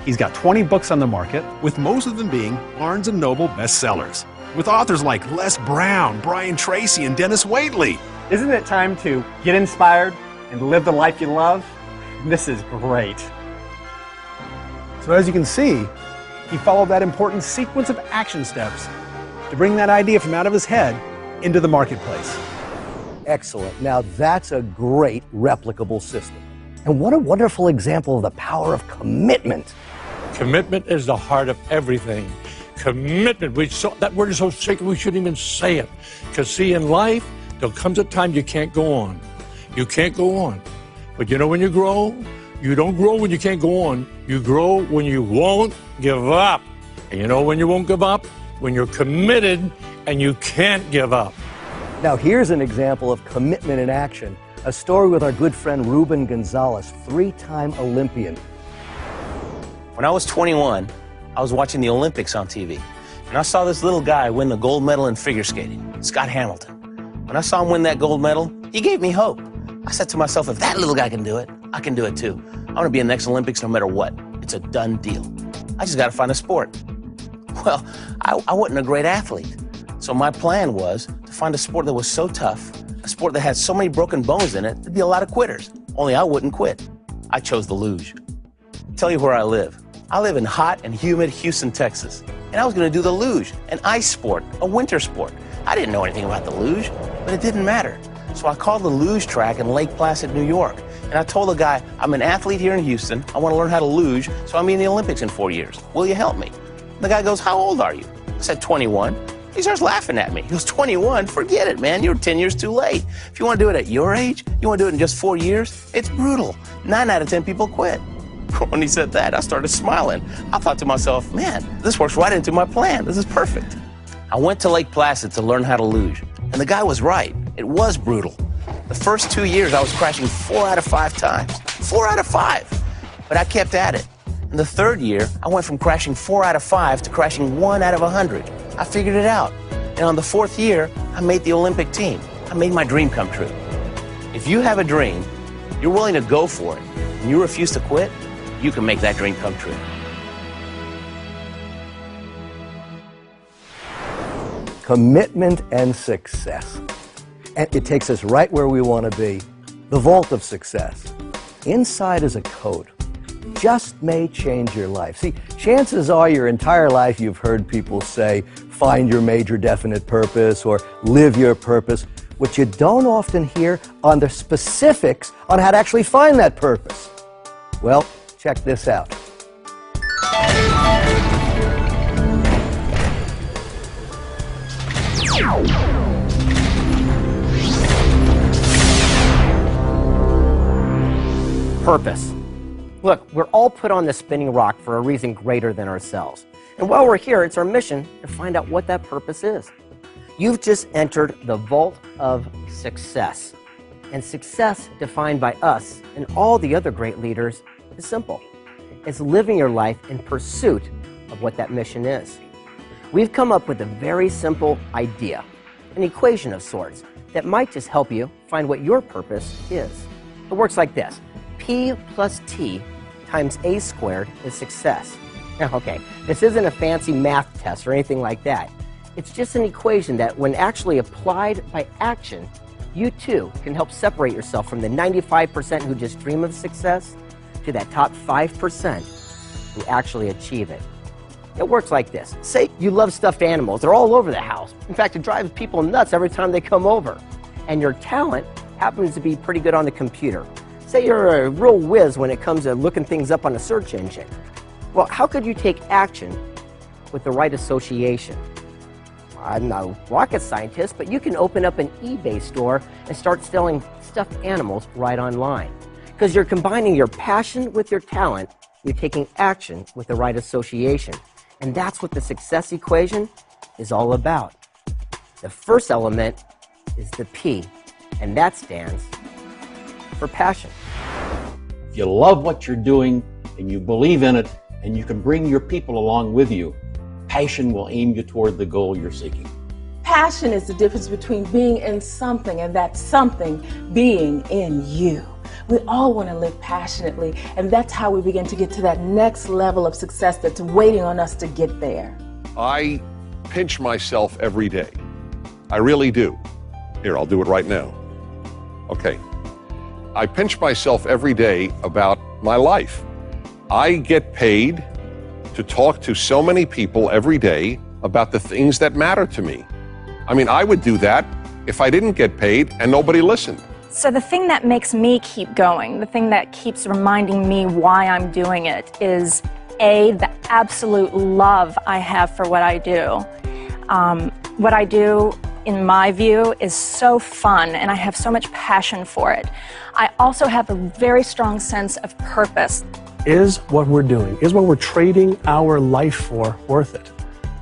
he's got 20 books on the market, with most of them being Barnes & Noble bestsellers, with authors like Les Brown, Brian Tracy, and Dennis Waitley. Isn't it time to get inspired and live the life you love? This is great. So as you can see, he followed that important sequence of action steps to bring that idea from out of his head into the marketplace. Excellent. Now that's a great replicable system. And what a wonderful example of the power of commitment. Commitment is the heart of everything. Commitment, that word is so sacred we shouldn't even say it. Because see, in life, there comes a time you can't go on. You can't go on. But you know when you grow, you don't grow when you can't go on. You grow when you won't give up. And you know when you won't give up? When you're committed and you can't give up. Now here's an example of commitment in action. A story with our good friend Ruben Gonzalez, three-time Olympian. When I was 21, I was watching the Olympics on TV. And I saw this little guy win the gold medal in figure skating, Scott Hamilton. When I saw him win that gold medal, he gave me hope. I said to myself, if that little guy can do it, I can do it too. I want to be in the next Olympics no matter what. It's a done deal. I just got to find a sport. Well, I wasn't a great athlete. So my plan was to find a sport that was so tough, a sport that had so many broken bones in it, there'd be a lot of quitters. Only I wouldn't quit. I chose the luge. I'll tell you where I live. I live in hot and humid Houston, Texas. And I was going to do the luge, an ice sport, a winter sport. I didn't know anything about the luge, but it didn't matter. So I called the luge track in Lake Placid, New York. And I told the guy, I'm an athlete here in Houston. I want to learn how to luge, so I'll be in the Olympics in 4 years. Will you help me? And the guy goes, how old are you? I said, 21. He starts laughing at me. He goes, 21? Forget it, man. You're 10 years too late. If you want to do it at your age, you want to do it in just 4 years, it's brutal. 9 out of 10 people quit. When he said that, I started smiling. I thought to myself, man, this works right into my plan. This is perfect. I went to Lake Placid to learn how to luge. And the guy was right. It was brutal. The first 2 years, I was crashing 4 out of 5 times. 4 out of 5. But I kept at it. In the third year, I went from crashing 4 out of 5 to crashing 1 out of 100. I figured it out. And on the 4th year, I made the Olympic team. I made my dream come true. If you have a dream, you're willing to go for it, and you refuse to quit, you can make that dream come true. Commitment and success. And it takes us right where we want to be, the vault of success. Inside is a code. Just may change your life. See, chances are your entire life you've heard people say, find your major definite purpose or live your purpose. What you don't often hear are the specifics on how to actually find that purpose. Well, check this out. Purpose. Look, we're all put on the spinning rock for a reason greater than ourselves. And while we're here, it's our mission to find out what that purpose is. You've just entered the vault of success. And success, defined by us and all the other great leaders, is simple. It's living your life in pursuit of what that mission is. We've come up with a very simple idea, an equation of sorts, that might just help you find what your purpose is. It works like this. P plus T times A squared is success. Now, okay, this isn't a fancy math test or anything like that. It's just an equation that, when actually applied by action, you too can help separate yourself from the 95% who just dream of success to that top 5% who actually achieve it. It works like this. Say you love stuffed animals. They're all over the house. In fact, it drives people nuts every time they come over. And your talent happens to be pretty good on the computer. Say you're a real whiz when it comes to looking things up on a search engine. Well, how could you take action with the right association? I'm not a rocket scientist, but you can open up an eBay store and start selling stuffed animals right online. Because you're combining your passion with your talent, you're taking action with the right association. And that's what the success equation is all about. The first element is the P, and that stands for passion. If you love what you're doing and you believe in it and you can bring your people along with you, passion will aim you toward the goal you're seeking. Passion is the difference between being in something and that something being in you. We all want to live passionately, and that's how we begin to get to that next level of success that's waiting on us to get there. I pinch myself every day. I really do. Here, I'll do it right now. Okay. I pinch myself every day about my life. I get paid to talk to so many people every day about the things that matter to me. I mean, I would do that if I didn't get paid and nobody listened. So the thing that makes me keep going, the thing that keeps reminding me why I'm doing it is, A, the absolute love I have for what I do. What I do, in my view, is so fun, and I have so much passion for it. I also have a very strong sense of purpose. Is what we're doing, is what we're trading our life for worth it?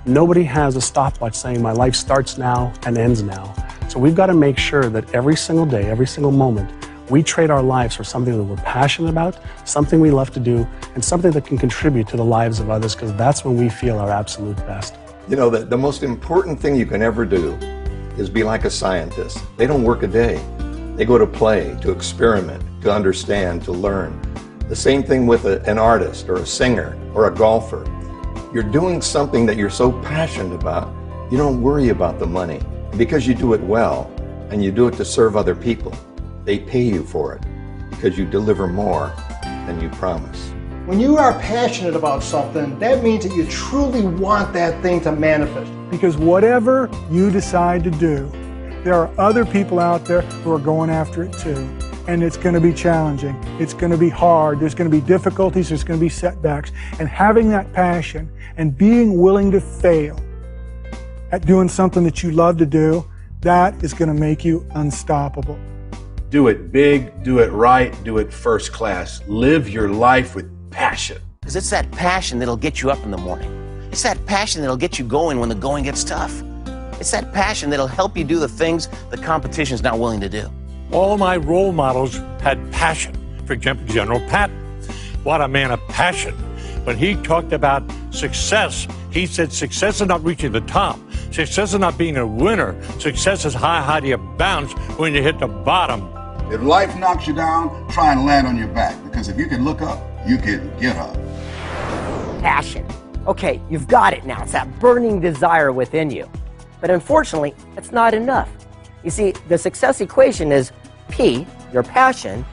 Nobody has a stopwatch saying my life starts now and ends now. So we've got to make sure that every single day, every single moment, we trade our lives for something that we're passionate about, something we love to do, and something that can contribute to the lives of others, because that's when we feel our absolute best. You know, the most important thing you can ever do is be like a scientist. They don't work a day. They go to play, to experiment, to understand, to learn. The same thing with an artist or a singer or a golfer. You're doing something that you're so passionate about, you don't worry about the money. Because you do it well, and you do it to serve other people, they pay you for it, because you deliver more than you promise. When you are passionate about something, that means that you truly want that thing to manifest. Because whatever you decide to do, there are other people out there who are going after it too. And it's going to be challenging. It's going to be hard. There's going to be difficulties. There's going to be setbacks. And having that passion and being willing to fail at doing something that you love to do, that is going to make you unstoppable. Do it big, do it right, do it first class. Live your life with passion. Because it's that passion that'll get you up in the morning. It's that passion that'll get you going when the going gets tough. It's that passion that'll help you do the things the competition's not willing to do. All my role models had passion. For example, General Patton. What a man of passion. When he talked about success, he said success is not reaching the top. Success is not being a winner. Success is how high do you bounce when you hit the bottom. If life knocks you down, try and land on your back, because if you can look up, you can get up. Passion. Okay, you've got it now. It's that burning desire within you. But unfortunately, that's not enough. You see, the success equation is P, your passion,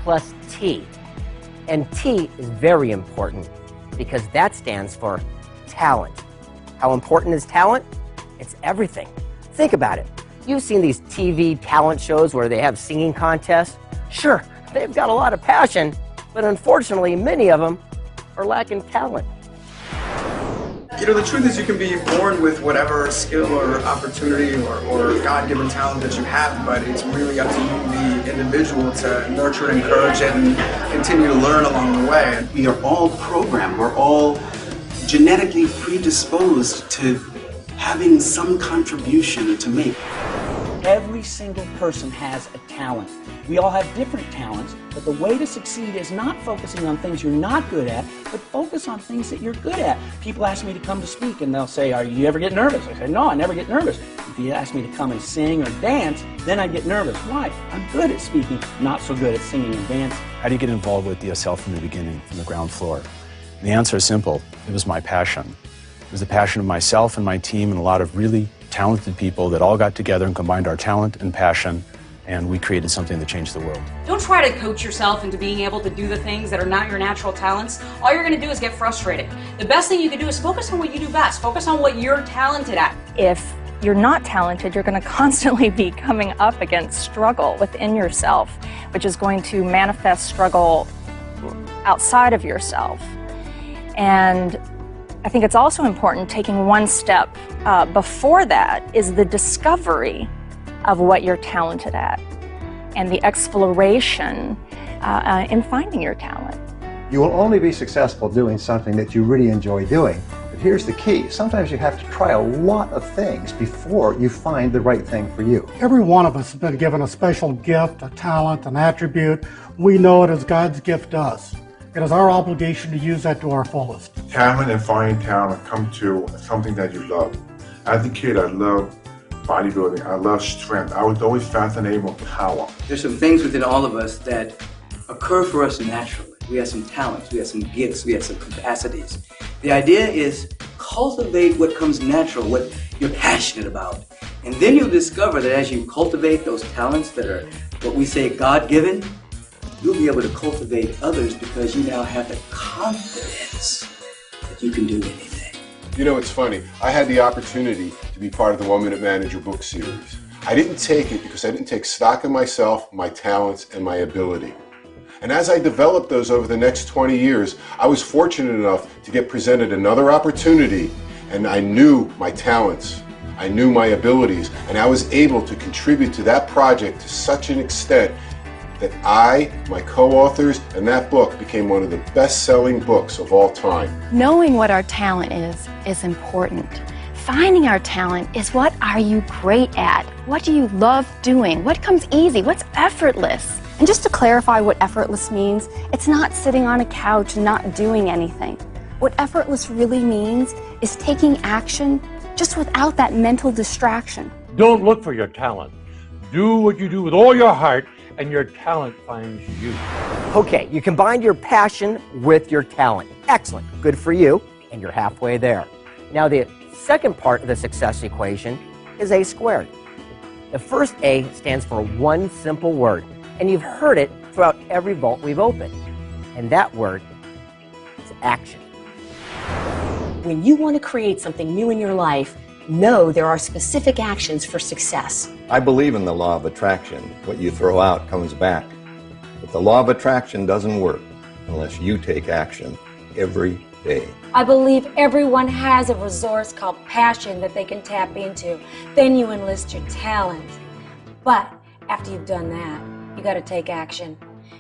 plus T. And T is very important because that stands for talent. How important is talent? It's everything. Think about it. You've seen these TV talent shows where they have singing contests. Sure, they've got a lot of passion, but unfortunately, many of them are lacking talent. You know, the truth is you can be born with whatever skill or opportunity or God-given talent that you have, but it's really up to you, the individual, to nurture, encourage, and continue to learn along the way. We are all programmed. We're all genetically predisposed to having some contribution to make. Every single person has a talent. We all have different talents, but the way to succeed is not focusing on things you're not good at, but focus on things that you're good at. People ask me to come to speak and they'll say, you ever get nervous? I say, no, I never get nervous. If you ask me to come and sing or dance, then I get nervous. Why? I'm good at speaking, not so good at singing and dancing. How do you get involved with DSL from the beginning, from the ground floor? And the answer is simple. It was my passion. It was the passion of myself and my team and a lot of really talented people that all got together and combined our talent and passion, and we created something that changed the world. Don't try to coach yourself into being able to do the things that are not your natural talents. All you're going to do is get frustrated. The best thing you can do is focus on what you do best. Focus on what you're talented at. If you're not talented, you're going to constantly be coming up against struggle within yourself, which is going to manifest struggle outside of yourself. And I think it's also important taking one step before that is the discovery of what you're talented at and the exploration in finding your talent. You will only be successful doing something that you really enjoy doing. But here's the key. Sometimes you have to try a lot of things before you find the right thing for you. Every one of us has been given a special gift, a talent, an attribute. We know it as God's gift to us. It is our obligation to use that to our fullest. Talent and finding talent come to something that you love. As a kid, I loved bodybuilding. I loved strength. I was always fascinated with power. There's some things within all of us that occur for us naturally. We have some talents, we have some gifts, we have some capacities. The idea is cultivate what comes natural, what you're passionate about. And then you'll discover that as you cultivate those talents that are what we say God-given, you'll be able to cultivate others because you now have the confidence that you can do anything. You know, it's funny. I had the opportunity to be part of the 1 Minute Manager book series. I didn't take it because I didn't take stock in myself, my talents, and my ability. And as I developed those over the next 20 years, I was fortunate enough to get presented another opportunity, and I knew my talents, I knew my abilities, and I was able to contribute to that project to such an extent that I, my co-authors, and that book became one of the best-selling books of all time. Knowing what our talent is important. Finding our talent is what are you great at? What do you love doing? What comes easy? What's effortless? And just to clarify what effortless means, it's not sitting on a couch and not doing anything. What effortless really means is taking action just without that mental distraction. Don't look for your talent. Do what you do with all your heart, and your talent finds you. Okay, you combined your passion with your talent. Excellent, good for you, and you're halfway there. Now the second part of the success equation is A squared. The first A stands for one simple word, and you've heard it throughout every vault we've opened. And that word is action. When you want to create something new in your life, know there are specific actions for success. I believe in the law of attraction. What you throw out comes back. But the law of attraction doesn't work unless you take action every day. I believe everyone has a resource called passion that they can tap into. Then you enlist your talent. But after you've done that, you got to take action.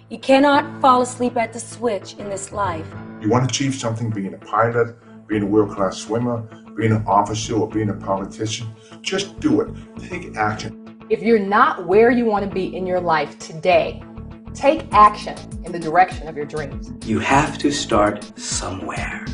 You cannot fall asleep at the switch in this life. You want to achieve something, being a pilot, being a world-class swimmer, being an officer, or being a politician, just do it. Take action. If you're not where you want to be in your life today, take action in the direction of your dreams. You have to start somewhere.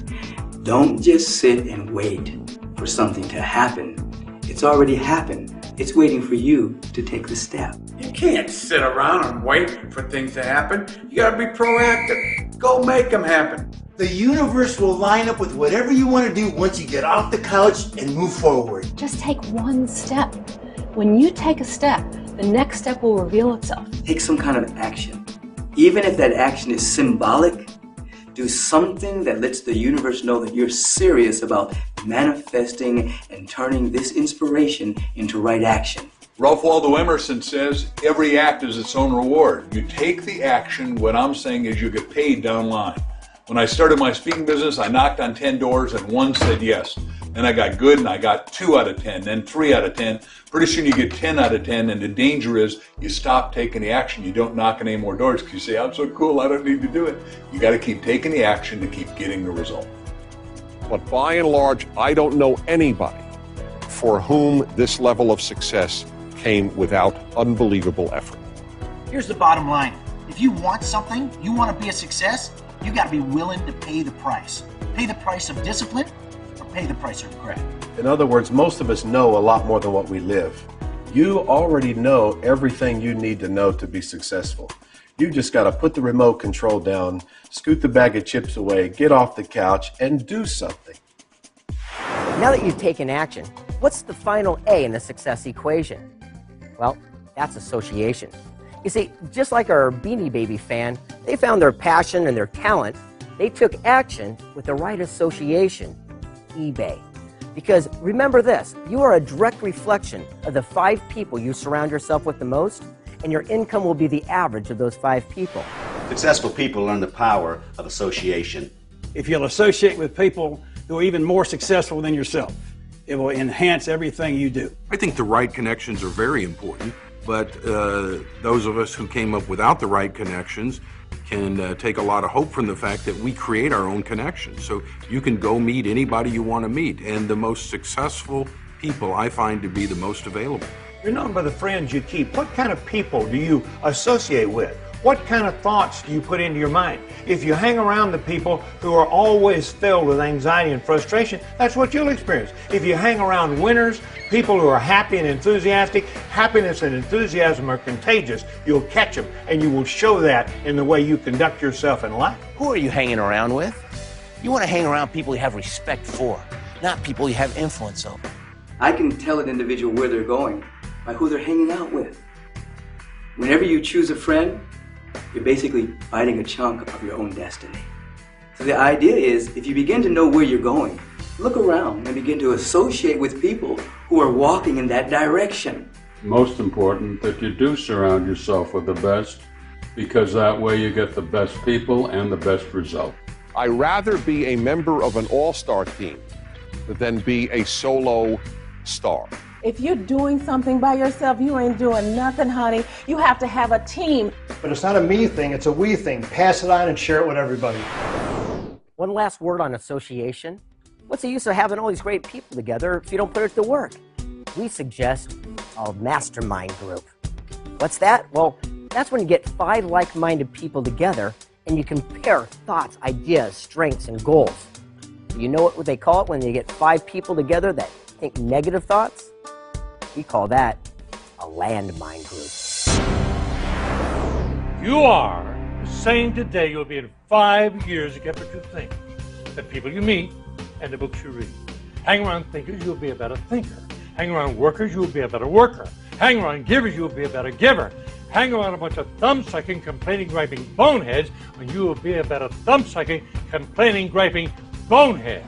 Don't just sit and wait for something to happen. It's already happened. It's waiting for you to take the step. You can't sit around and wait for things to happen. You gotta be proactive. Go make them happen. The universe will line up with whatever you want to do once you get off the couch and move forward. Just take one step. When you take a step, the next step will reveal itself. Take some kind of action. Even if that action is symbolic, do something that lets the universe know that you're serious about manifesting and turning this inspiration into right action. Ralph Waldo Emerson says, every act is its own reward. You take the action, what I'm saying is you get paid down line. When I started my speaking business, I knocked on 10 doors and one said yes. Then I got good and I got 2 out of 10, then 3 out of 10. Pretty soon you get 10 out of 10, and the danger is you stop taking the action. You don't knock on any more doors because you say, I'm so cool, I don't need to do it. You got to keep taking the action to keep getting the result. But by and large, I don't know anybody for whom this level of success came without unbelievable effort. Here's the bottom line. If you want something, you want to be a success, you got to be willing to pay the price. Pay the price of discipline or pay the price of regret. In other words, most of us know a lot more than what we live. You already know everything you need to know to be successful. You just got to put the remote control down, scoot the bag of chips away, get off the couch, and do something. Now that you've taken action, what's the final A in the success equation? Well, that's association. You see, just like our Beanie Baby fan, they found their passion and their talent. They took action with the right association, eBay. Because remember this, you are a direct reflection of the 5 people you surround yourself with the most, and your income will be the average of those 5 people. Successful people learn the power of association. If you'll associate with people who are even more successful than yourself, it will enhance everything you do. I think the right connections are very important, but those of us who came up without the right connections can take a lot of hope from the fact that we create our own connections. So you can go meet anybody you want to meet, and the most successful people I find to be the most available. You're known by the friends you keep. What kind of people do you associate with? What kind of thoughts do you put into your mind? If you hang around the people who are always filled with anxiety and frustration, that's what you'll experience. If you hang around winners, people who are happy and enthusiastic, happiness and enthusiasm are contagious. You'll catch them, and you will show that in the way you conduct yourself in life. Who are you hanging around with? You want to hang around people you have respect for, not people you have influence over. I can tell an individual where they're going by who they're hanging out with. Whenever you choose a friend, you're basically biting a chunk of your own destiny. So the idea is, if you begin to know where you're going, look around and begin to associate with people who are walking in that direction. Most important that you do surround yourself with the best, because that way you get the best people and the best result. I'd rather be a member of an all-star team than be a solo star. If you're doing something by yourself, you ain't doing nothing, honey. You have to have a team. But it's not a me thing, it's a we thing. Pass it on and share it with everybody. One last word on association. What's the use of having all these great people together if you don't put it to work? We suggest a mastermind group. What's that? Well, that's when you get 5 like-minded people together and you compare thoughts, ideas, strengths, and goals. You know what they call it when you get 5 people together that think negative thoughts? We call that a landmine group. You are the same today you'll be in 5 years again, but you think. The people you meet and the books you read. Hang around thinkers, you'll be a better thinker. Hang around workers, you'll be a better worker. Hang around givers, you'll be a better giver. Hang around a bunch of thumb-sucking, complaining, griping boneheads, and you will be a better thumb-sucking, complaining, griping bonehead.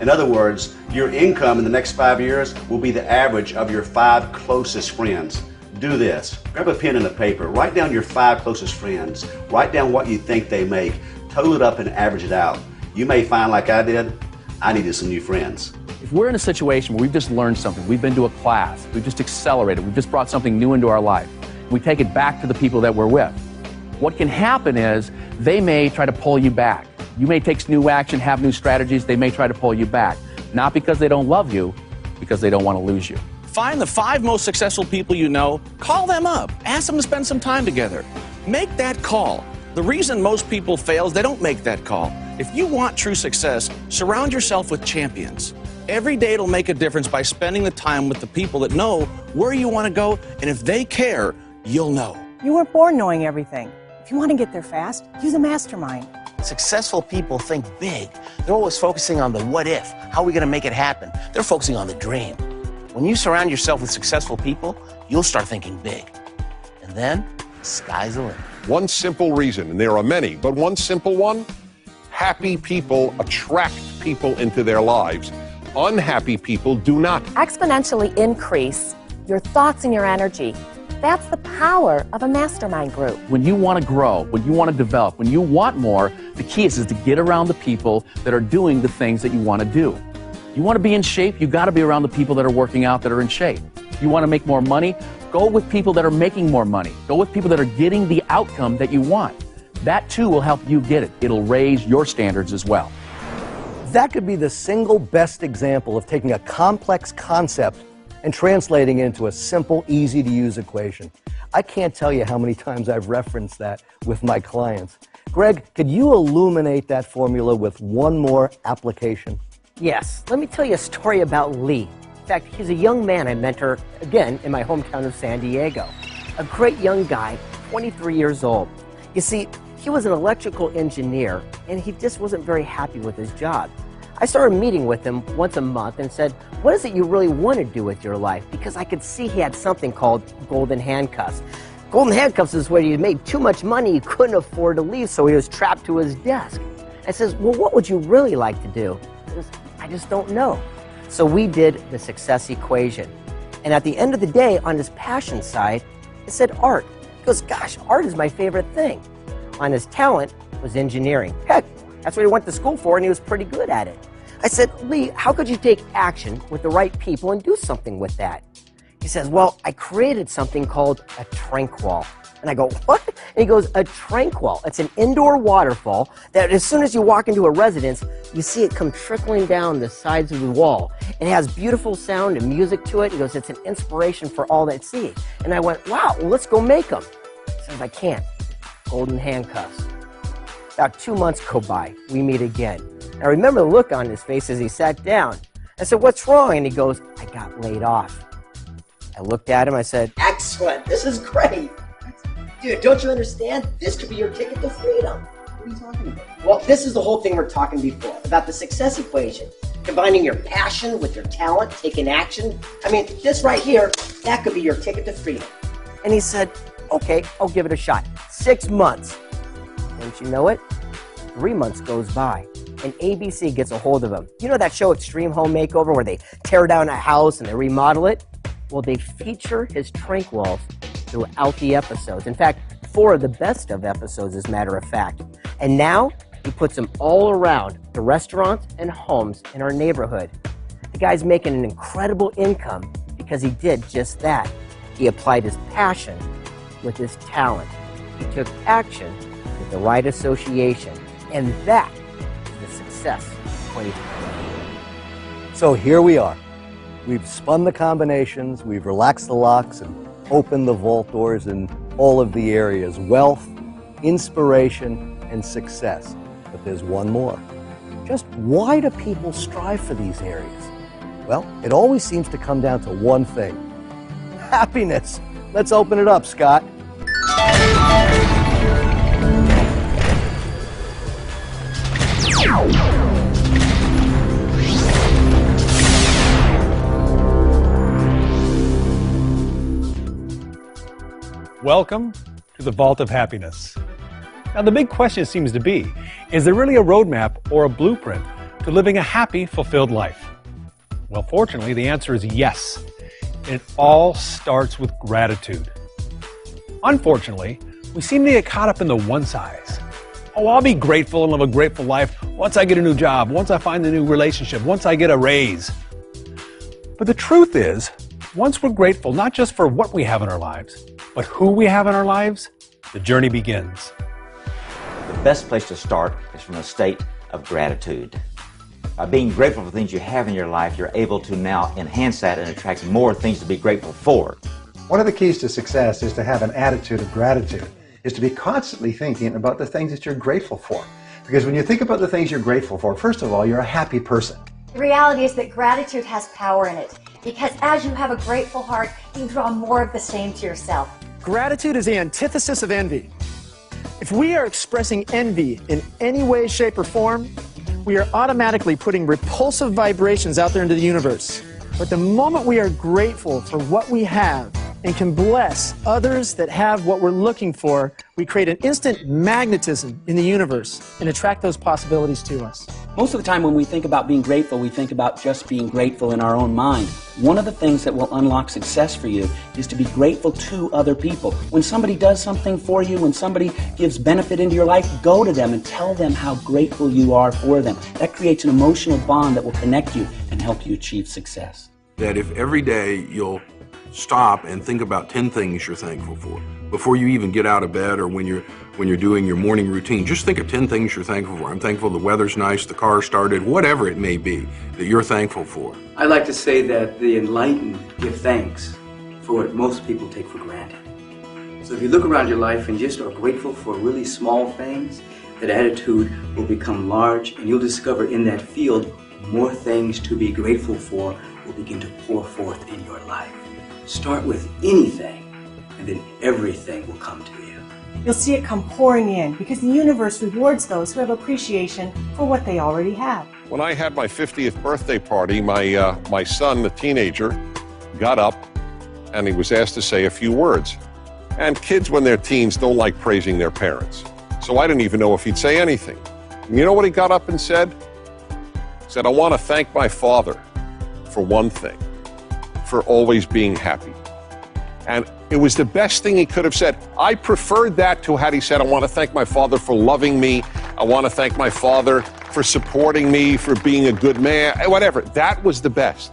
In other words, your income in the next 5 years will be the average of your 5 closest friends. Do this. Grab a pen and a paper. Write down your 5 closest friends. Write down what you think they make. Total it up and average it out. You may find, like I did, I needed some new friends. If we're in a situation where we've just learned something, we've been to a class, we've just accelerated, we've just brought something new into our life, we take it back to the people that we're with. What can happen is they may try to pull you back. You may take new action, have new strategies, they may try to pull you back. Not because they don't love you, because they don't want to lose you. Find the 5 most successful people you know, call them up, ask them to spend some time together. Make that call. The reason most people fail is they don't make that call. If you want true success, surround yourself with champions. Every day it'll make a difference by spending the time with the people that know where you want to go, and if they care, you'll know. You weren't born knowing everything. If you want to get there fast, use a mastermind. Successful people think big. They're always focusing on the what if, how are we going to make it happen? They're focusing on the dream. When you surround yourself with successful people, you'll start thinking big. And then, sky's the limit. One simple reason, and there are many, but one simple one, happy people attract people into their lives. Unhappy people do not. Exponentially increase your thoughts and your energy. That's the power of a mastermind group. When you want to grow, when you want to develop, when you want more, the key is to get around the people that are doing the things that you want to do. You want to be in shape, you got to be around the people that are working out, that are in shape. You want to make more money, go with people that are making more money. Go with people that are getting the outcome that you want. That too will help you get it. It'll raise your standards as well. That could be the single best example of taking a complex concept and translating it into a simple, easy-to-use equation. I can't tell you how many times I've referenced that with my clients. Greg, could you illuminate that formula with one more application? Yes, let me tell you a story about Lee. In fact, he's a young man I mentor, again, in my hometown of San Diego. A great young guy, 23 years old. You see, he was an electrical engineer, and he just wasn't very happy with his job. I started meeting with him once a month and said, what is it you really want to do with your life? Because I could see he had something called golden handcuffs. Golden handcuffs is where he made too much money, he couldn't afford to leave, so he was trapped to his desk. I says, well, what would you really like to do? He goes, I just don't know. So we did the success equation. And at the end of the day, on his passion side, it said art. He goes, gosh, art is my favorite thing. On his talent was engineering. Heck, that's what he went to school for, and he was pretty good at it. I said, Lee, how could you take action with the right people and do something with that? He says, well, I created something called a trank wall. And I go, what? And he goes, a trank wall. It's an indoor waterfall that as soon as you walk into a residence, you see it come trickling down the sides of the wall. It has beautiful sound and music to it. He goes, it's an inspiration for all that see. And I went, wow, well, let's go make them. He says, I can't. Golden handcuffs. About 2 months go by. We meet again. I remember the look on his face as he sat down. I said, what's wrong? And he goes, I got laid off. I looked at him, I said, excellent, this is great. Dude, don't you understand? This could be your ticket to freedom. What are you talking about? Well, this is the whole thing we're talking before, about the success equation. Combining your passion with your talent, taking action. I mean, this right here, that could be your ticket to freedom. And he said, okay, I'll give it a shot. 6 months. Don't you know it? 3 months goes by, and ABC gets a hold of him. You know that show Extreme Home Makeover where they tear down a house and they remodel it? Well, they feature his trank walls throughout the episodes. In fact, 4 of the best of episodes, as a matter of fact. And now, he puts them all around the restaurants and homes in our neighborhood. The guy's making an incredible income because he did just that. He applied his passion with his talent. He took action with the right association. And that is the success of 2020. So here we are. We've spun the combinations, we've relaxed the locks and opened the vault doors in all of the areas: wealth, inspiration, and success. But there's one more. Just why do people strive for these areas? Well, it always seems to come down to one thing: happiness. Let's open it up, Scott. Welcome to the Vault of Happiness. Now, the big question seems to be, is there really a roadmap or a blueprint to living a happy, fulfilled life? Well, fortunately, the answer is yes. It all starts with gratitude. Unfortunately, we seem to get caught up in the one size. Oh, I'll be grateful and live a grateful life once I get a new job, once I find a new relationship, once I get a raise. But the truth is, once we're grateful not just for what we have in our lives, but who we have in our lives, the journey begins. The best place to start is from a state of gratitude. By being grateful for things you have in your life, you're able to now enhance that and attract more things to be grateful for. One of the keys to success is to have an attitude of gratitude, is to be constantly thinking about the things that you're grateful for. Because when you think about the things you're grateful for, first of all, you're a happy person. The reality is that gratitude has power in it, because as you have a grateful heart, you draw more of the same to yourself. Gratitude is the antithesis of envy. If we are expressing envy in any way, shape, or form, we are automatically putting repulsive vibrations out there into the universe. But the moment we are grateful for what we have, and can bless others that have what we're looking for, we create an instant magnetism in the universe and attract those possibilities to us. Most of the time when we think about being grateful, we think about just being grateful in our own mind. One of the things that will unlock success for you is to be grateful to other people. When somebody does something for you, when somebody gives benefit into your life, go to them and tell them how grateful you are for them. That creates an emotional bond that will connect you and help you achieve success. That if every day you'll stop and think about 10 things you're thankful for before you even get out of bed, or when you're doing your morning routine, just think of 10 things you're thankful for. I'm thankful the weather's nice, the car started, whatever it may be that you're thankful for. I like to say that the enlightened give thanks for what most people take for granted. So if you look around your life and just are grateful for really small things, that attitude will become large, and you'll discover in that field more things to be grateful for will begin to pour forth in your life. Start with anything, and then everything will come to you. You'll see it come pouring in because the universe rewards those who have appreciation for what they already have. When I had my 50th birthday party, my son, the teenager, got up and he was asked to say a few words. And kids, when they're teens, don't like praising their parents. So I didn't even know if he'd say anything. And you know what he got up and said? He said, I want to thank my father for one thing, for always being happy. And it was the best thing he could have said. I preferred that to had he said, I want to thank my father for loving me. I want to thank my father for supporting me, for being a good man, whatever. That was the best.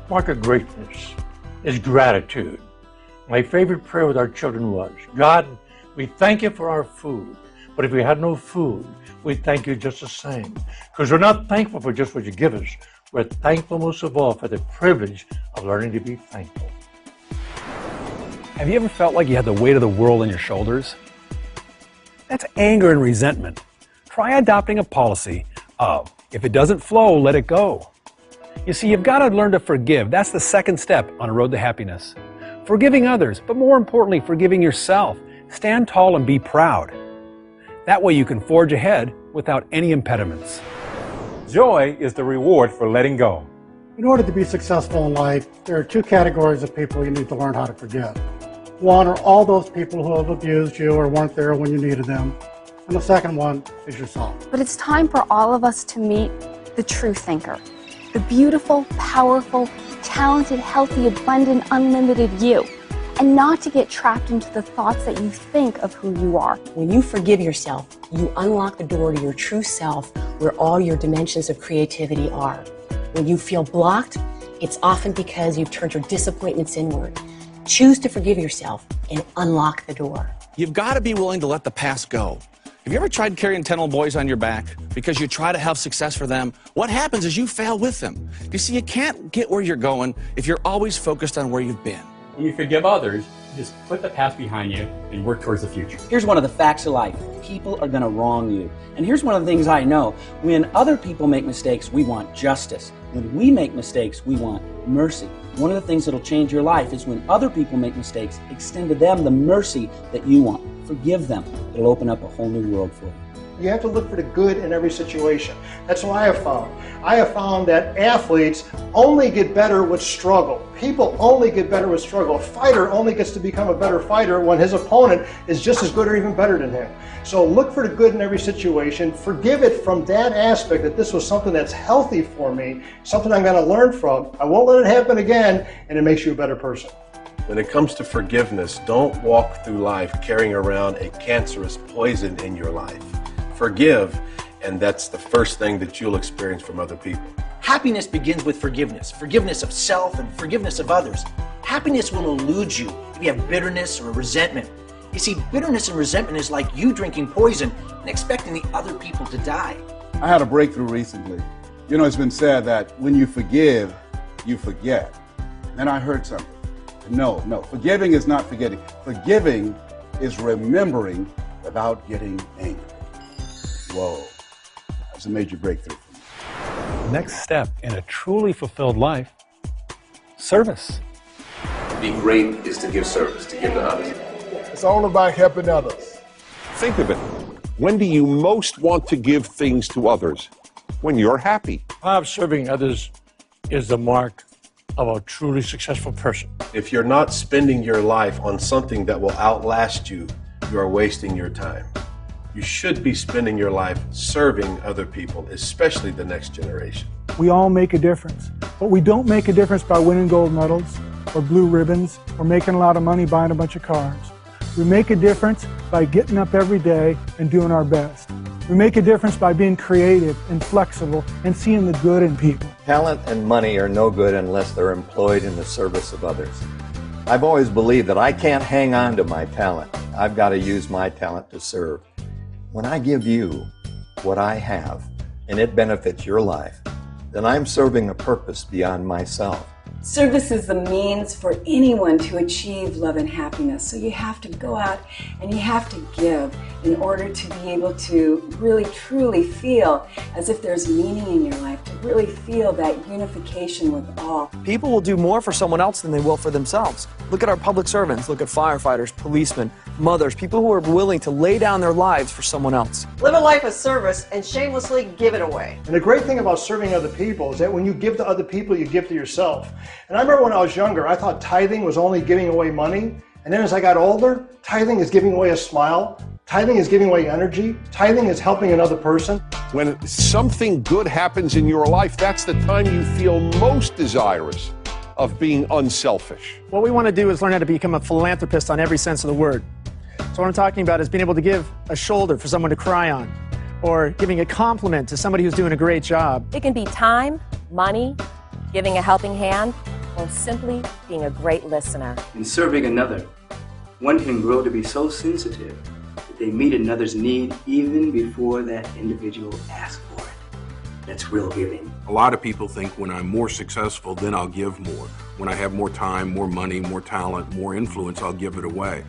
Mark of greatness is gratitude. My favorite prayer with our children was, God, we thank you for our food, but if we had no food, we thank you just the same. Because we're not thankful for just what you give us. We're thankful most of all for the privilege of learning to be thankful. Have you ever felt like you had the weight of the world on your shoulders? That's anger and resentment. Try adopting a policy of, if it doesn't flow, let it go. You see, you've got to learn to forgive. That's the second step on a road to happiness. Forgiving others, but more importantly, forgiving yourself. Stand tall and be proud. That way you can forge ahead without any impediments. Joy is the reward for letting go. In order to be successful in life, there are two categories of people you need to learn how to forgive. One are all those people who have abused you or weren't there when you needed them. And the second one is yourself. But it's time for all of us to meet the true thinker. The beautiful, powerful, talented, healthy, abundant, unlimited you. And not to get trapped into the thoughts that you think of who you are. When you forgive yourself, you unlock the door to your true self, where all your dimensions of creativity are. When you feel blocked, it's often because you've turned your disappointments inward. Choose to forgive yourself and unlock the door. You've got to be willing to let the past go. Have you ever tried carrying 10 little boys on your back because you try to have success for them? What happens is you fail with them. You see, you can't get where you're going if you're always focused on where you've been. When you forgive others, just put the past behind you and work towards the future. Here's one of the facts of life. People are going to wrong you. And here's one of the things I know. When other people make mistakes, we want justice. When we make mistakes, we want mercy. One of the things that'll change your life is when other people make mistakes, extend to them the mercy that you want. Forgive them. It'll open up a whole new world for you. You have to look for the good in every situation. That's what I have found. I have found that athletes only get better with struggle. People only get better with struggle. A fighter only gets to become a better fighter when his opponent is just as good or even better than him. So look for the good in every situation. Forgive it from that aspect, that this was something that's healthy for me, something I'm going to learn from. I won't let it happen again, and it makes you a better person. When it comes to forgiveness, don't walk through life carrying around a cancerous poison in your life. Forgive, and that's the first thing that you'll experience from other people. Happiness begins with forgiveness. Forgiveness of self and forgiveness of others. Happiness will elude you if you have bitterness or resentment. You see, bitterness and resentment is like you drinking poison and expecting the other people to die. I had a breakthrough recently. You know, it's been said that when you forgive, you forget. Then I heard something. No, forgiving is not forgetting. Forgiving is remembering without getting angry. Whoa, that's a major breakthrough for me. The next step in a truly fulfilled life, service. To be great is to give service, to give to others. It's all about helping others. Think of it. When do you most want to give things to others? When you're happy. Serving others is the mark of a truly successful person. If you're not spending your life on something that will outlast you, you are wasting your time. You should be spending your life serving other people, especially the next generation. We all make a difference, but we don't make a difference by winning gold medals or blue ribbons or making a lot of money buying a bunch of cars. We make a difference by getting up every day and doing our best. We make a difference by being creative and flexible and seeing the good in people. Talent and money are no good unless they're employed in the service of others. I've always believed that I can't hang on to my talent. I've got to use my talent to serve. When I give you what I have and it benefits your life, then I'm serving a purpose beyond myself. Service is the means for anyone to achieve love and happiness. So you have to go out and you have to give in order to be able to really truly feel as if there's meaning in your life, to really feel that unification with all. People will do more for someone else than they will for themselves. Look at our public servants, look at firefighters, policemen, mothers, people who are willing to lay down their lives for someone else. Live a life of service and shamelessly give it away. And the great thing about serving other people is that when you give to other people, you give to yourself. And I remember when I was younger, I thought tithing was only giving away money. And then as I got older, tithing is giving away a smile. Tithing is giving away energy. Tithing is helping another person. When something good happens in your life, that's the time you feel most desirous of being unselfish. What we want to do is learn how to become a philanthropist on every sense of the word. So what I'm talking about is being able to give a shoulder for someone to cry on, or giving a compliment to somebody who's doing a great job. It can be time, money, giving a helping hand, or simply being a great listener. In serving another, one can grow to be so sensitive that they meet another's need even before that individual asks for it. That's real giving. A lot of people think when I'm more successful, then I'll give more. When I have more time, more money, more talent, more influence, I'll give it away.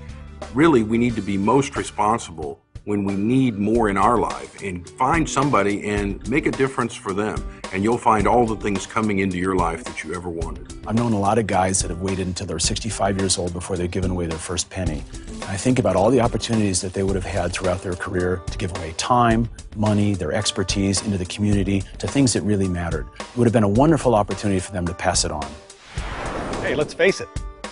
Really, we need to be most responsible when we need more in our life, and find somebody and make a difference for them. And you'll find all the things coming into your life that you ever wanted. I've known a lot of guys that have waited until they're 65 years old before they've given away their first penny. And I think about all the opportunities that they would have had throughout their career to give away time, money, their expertise into the community, to things that really mattered. It would have been a wonderful opportunity for them to pass it on. Hey, let's face it,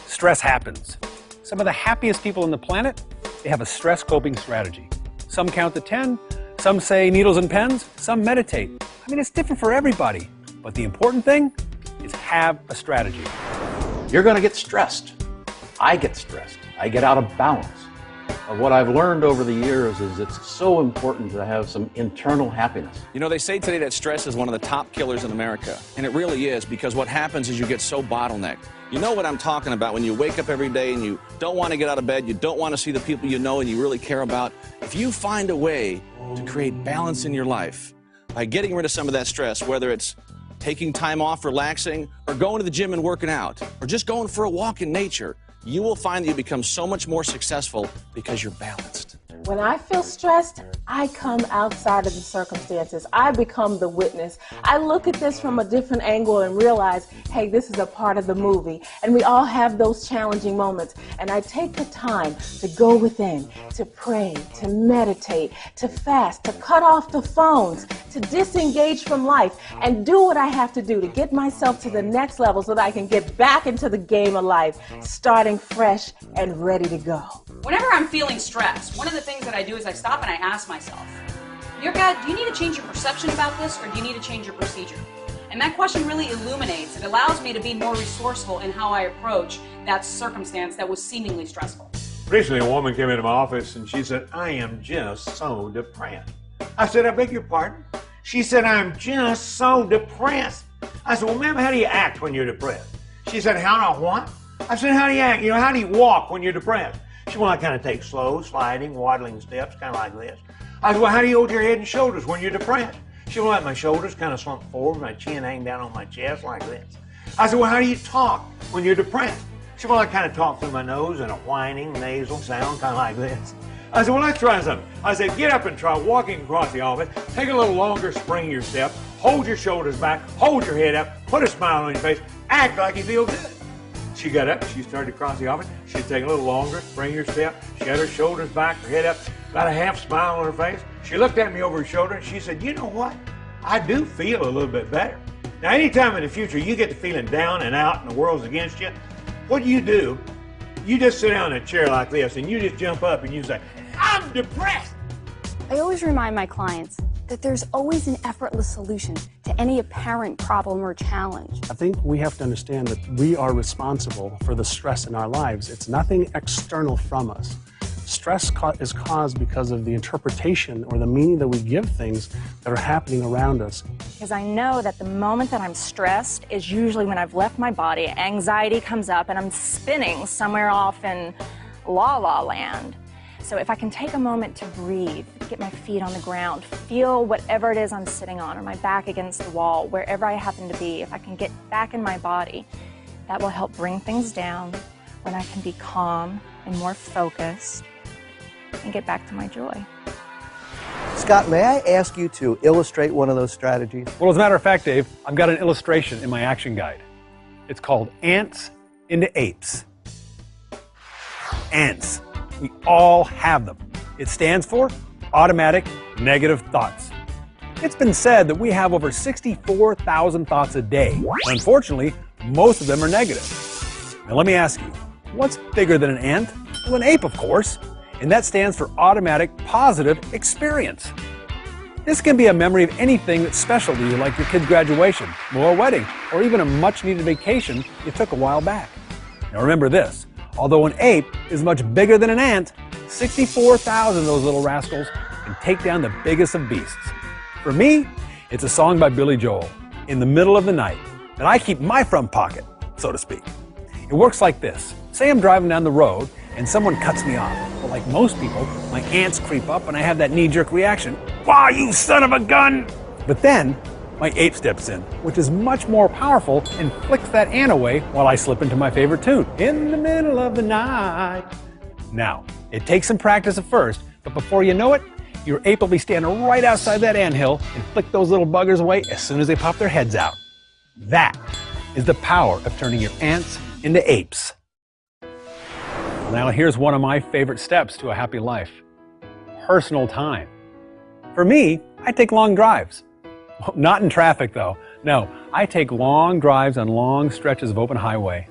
stress happens. Some of the happiest people on the planet, they have a stress coping strategy. Some count to 10, some say needles and pens, some meditate. I mean, it's different for everybody. But the important thing is have a strategy. You're going to get stressed. I get stressed. I get out of balance. What I've learned over the years is it's so important to have some internal happiness. You know, they say today that stress is one of the top killers in America. And it really is, because what happens is you get so bottlenecked. You know what I'm talking about when you wake up every day and you don't want to get out of bed, you don't want to see the people you know and you really care about. If you find a way to create balance in your life by getting rid of some of that stress, whether it's taking time off, relaxing, or going to the gym and working out, or just going for a walk in nature, you will find that you become so much more successful because you're balanced. When I feel stressed, I come outside of the circumstances. I become the witness. I look at this from a different angle and realize, hey, this is a part of the movie. And we all have those challenging moments. And I take the time to go within, to pray, to meditate, to fast, to cut off the phones, to disengage from life, and do what I have to do to get myself to the next level so that I can get back into the game of life, starting fresh and ready to go. Whenever I'm feeling stressed, one of the things that I do is I stop and I ask myself, dear God, do you need to change your perception about this, or do you need to change your procedure? And that question really illuminates. It allows me to be more resourceful in how I approach that circumstance that was seemingly stressful. Recently, a woman came into my office and she said, I am just so depressed. I said, I beg your pardon? She said, I'm just so depressed. I said, well, ma'am, how do you act when you're depressed? She said, how do I what? I said, how do you act? You know, how do you walk when you're depressed? She said, well, I kind of take slow, sliding, waddling steps, kind of like this. I said, well, how do you hold your head and shoulders when you're depressed? She said, well, let my shoulders kind of slump forward, my chin hang down on my chest like this. I said, well, how do you talk when you're depressed? She said, well, I kind of talk through my nose in a whining, nasal sound, kind of like this. I said, well, let's try something. I said, get up and try walking across the office. Take a little longer, spring your step, hold your shoulders back, hold your head up, put a smile on your face, act like you feel good. She got up, she started to cross the office. She'd take a little longer, spring her step. She had her shoulders back, her head up, about a half smile on her face. She looked at me over her shoulder and she said, you know what? I do feel a little bit better. Now, anytime in the future you get to feeling down and out and the world's against you, what do? You just sit down in a chair like this and you just jump up and you say, I'm depressed. I always remind my clients that there's always an effortless solution to any apparent problem or challenge. I think we have to understand that we are responsible for the stress in our lives. It's nothing external from us. Stress is caused because of the interpretation or the meaning that we give things that are happening around us. Because I know that the moment that I'm stressed is usually when I've left my body, anxiety comes up and I'm spinning somewhere off in la-la land. So if I can take a moment to breathe, get my feet on the ground, feel whatever it is I'm sitting on or my back against the wall, wherever I happen to be, if I can get back in my body, that will help bring things down when I can be calm and more focused and get back to my joy. Scott, may I ask you to illustrate one of those strategies? Well, as a matter of fact, Dave, I've got an illustration in my action guide. It's called Ants into Apes. Ants. We all have them. It stands for automatic negative thoughts. It's been said that we have over 64,000 thoughts a day. Unfortunately, most of them are negative. Now let me ask you, what's bigger than an ant? Well, an ape, of course. And that stands for automatic positive experience. This can be a memory of anything that's special to you, like your kid's graduation, or a wedding, or even a much-needed vacation you took a while back. Now remember this. Although an ape is much bigger than an ant, 64,000 of those little rascals can take down the biggest of beasts. For me, it's a song by Billy Joel, In the Middle of the Night, that I keep in my front pocket, so to speak. It works like this. Say I'm driving down the road and someone cuts me off. Well, like most people, my ants creep up and I have that knee-jerk reaction, "Why, you son of a gun!" But then, my ape steps in, which is much more powerful and flicks that ant away while I slip into my favorite tune, In the Middle of the Night. Now, it takes some practice at first, but before you know it, your ape will be standing right outside that anthill and flick those little buggers away as soon as they pop their heads out. That is the power of turning your ants into apes. Well, now here's one of my favorite steps to a happy life. Personal time. For me, I take long drives. Not in traffic, though. No, I take long drives on long stretches of open highway.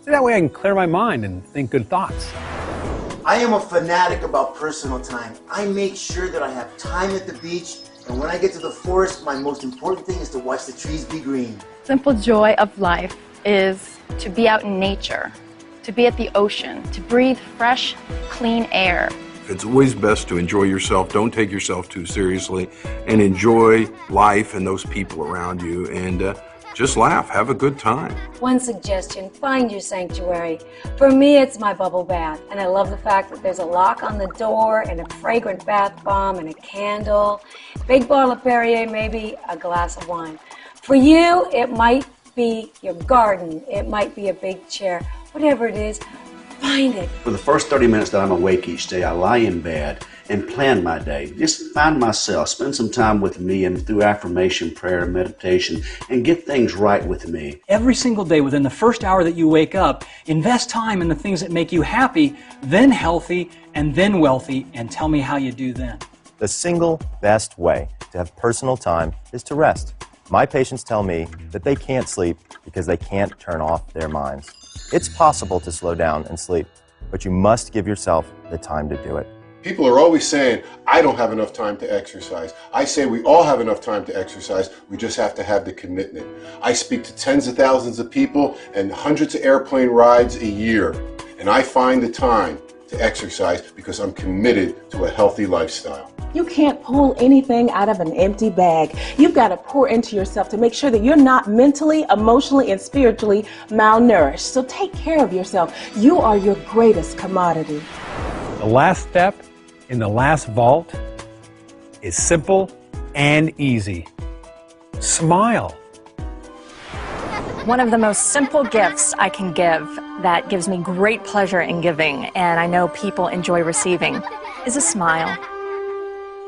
So that way I can clear my mind and think good thoughts. I am a fanatic about personal time. I make sure that I have time at the beach, and when I get to the forest, my most important thing is to watch the trees be green. Simple joy of life is to be out in nature, to be at the ocean, to breathe fresh, clean air. It's always best to enjoy yourself. Don't take yourself too seriously, and enjoy life and those people around you, and just laugh, have a good time. One suggestion, find your sanctuary. For me, it's my bubble bath, and I love the fact that there's a lock on the door and a fragrant bath bomb and a candle, big bottle of Perrier, maybe a glass of wine. For you, it might be your garden, it might be a big chair, whatever it is, find it. For the first 30 minutes that I'm awake each day, I lie in bed and plan my day. Just find myself, spend some time with me, and through affirmation, prayer, and meditation, and get things right with me. Every single day, within the first hour that you wake up, invest time in the things that make you happy, then healthy, and then wealthy, and tell me how you do then. The single best way to have personal time is to rest. My patients tell me that they can't sleep because they can't turn off their minds. It's possible to slow down and sleep, but you must give yourself the time to do it. People are always saying, I don't have enough time to exercise. I say we all have enough time to exercise. We just have to have the commitment. I speak to tens of thousands of people and hundreds of airplane rides a year, and I find the time to exercise because I'm committed to a healthy lifestyle. You can't pull anything out of an empty bag. You've got to pour into yourself to make sure that you're not mentally, emotionally, and spiritually malnourished. So take care of yourself. You are your greatest commodity. The last step in the last vault is simple and easy. Smile. One of the most simple gifts I can give that gives me great pleasure in giving, and I know people enjoy receiving, is a smile.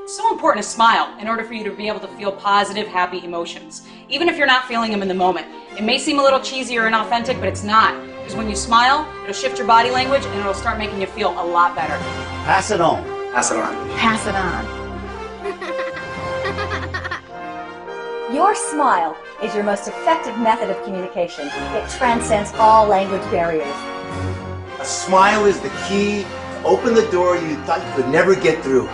It's so important to smile in order for you to be able to feel positive, happy emotions, even if you're not feeling them in the moment. It may seem a little cheesy or inauthentic, but it's not. Because when you smile, it'll shift your body language and it'll start making you feel a lot better. Pass it on. Pass it on. Pass it on. Your smile is your most effective method of communication. It transcends all language barriers. A smile is the key to open the door you thought you could never get through.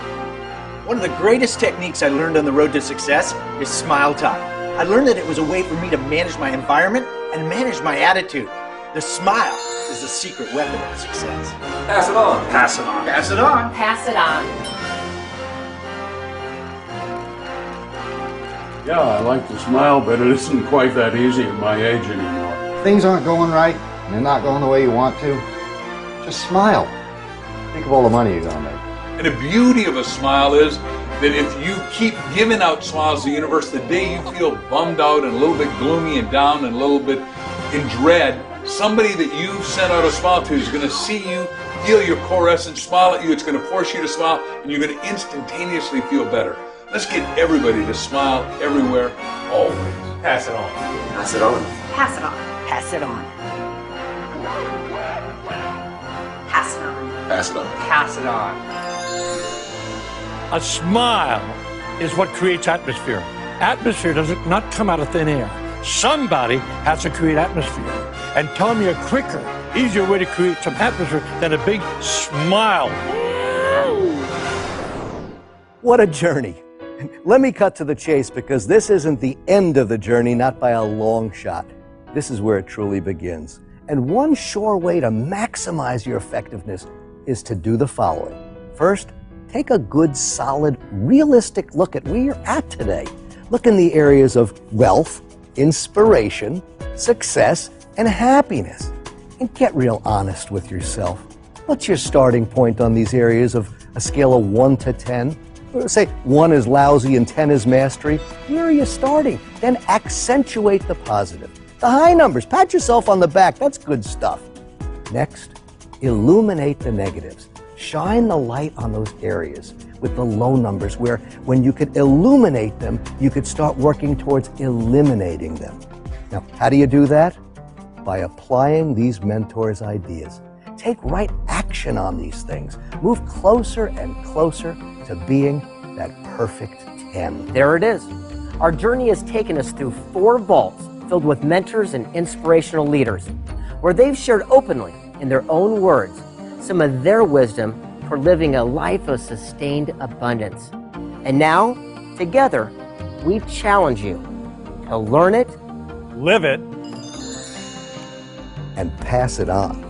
One of the greatest techniques I learned on the road to success is Smile Talk. I learned that it was a way for me to manage my environment and manage my attitude. The smile is the secret weapon of success. Pass it on. Pass it on. Pass it on. Pass it on. Yeah, I like to smile, but it isn't quite that easy at my age anymore. Things aren't going right, and they're not going the way you want to. Just smile. Think of all the money you're going to make. And the beauty of a smile is that if you keep giving out smiles to the universe, the day you feel bummed out and a little bit gloomy and down and a little bit in dread, somebody that you sent out a smile to is going to see you, feel your core essence, smile at you. It's going to force you to smile, and you're going to instantaneously feel better. Let's get everybody to smile everywhere, always. Pass it on. Pass it on. Pass it on. Pass it on. Pass it on. Pass it on. Pass it on. A smile is what creates atmosphere. Atmosphere does not come out of thin air. Somebody has to create atmosphere. And tell me a quicker, easier way to create some atmosphere than a big smile. What a journey. Let me cut to the chase, because this isn't the end of the journey, not by a long shot. This is where it truly begins. And one sure way to maximize your effectiveness is to do the following. First, take a good, solid, realistic look at where you're at today. Look in the areas of wealth, inspiration, success, and happiness. And get real honest with yourself. What's your starting point on these areas of a scale of 1 to 10? Say 1 is lousy and 10 is mastery. Where are you starting? Then accentuate the positive. The high numbers, pat yourself on the back, that's good stuff. Next, illuminate the negatives. Shine the light on those areas with the low numbers where when you could illuminate them, you could start working towards eliminating them. Now, how do you do that? By applying these mentors' ideas. Take right action on these things. Move closer and closer to being that perfect 10. There it is. Our journey has taken us through 4 vaults filled with mentors and inspirational leaders, where they've shared openly, in their own words, some of their wisdom for living a life of sustained abundance. And now, together, we challenge you to learn it, live it, and pass it on.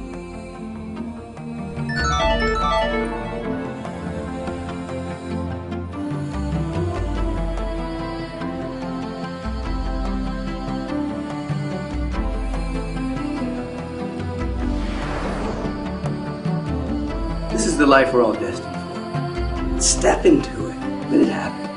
This is the life we're all destined for. Step into it. Let it happen.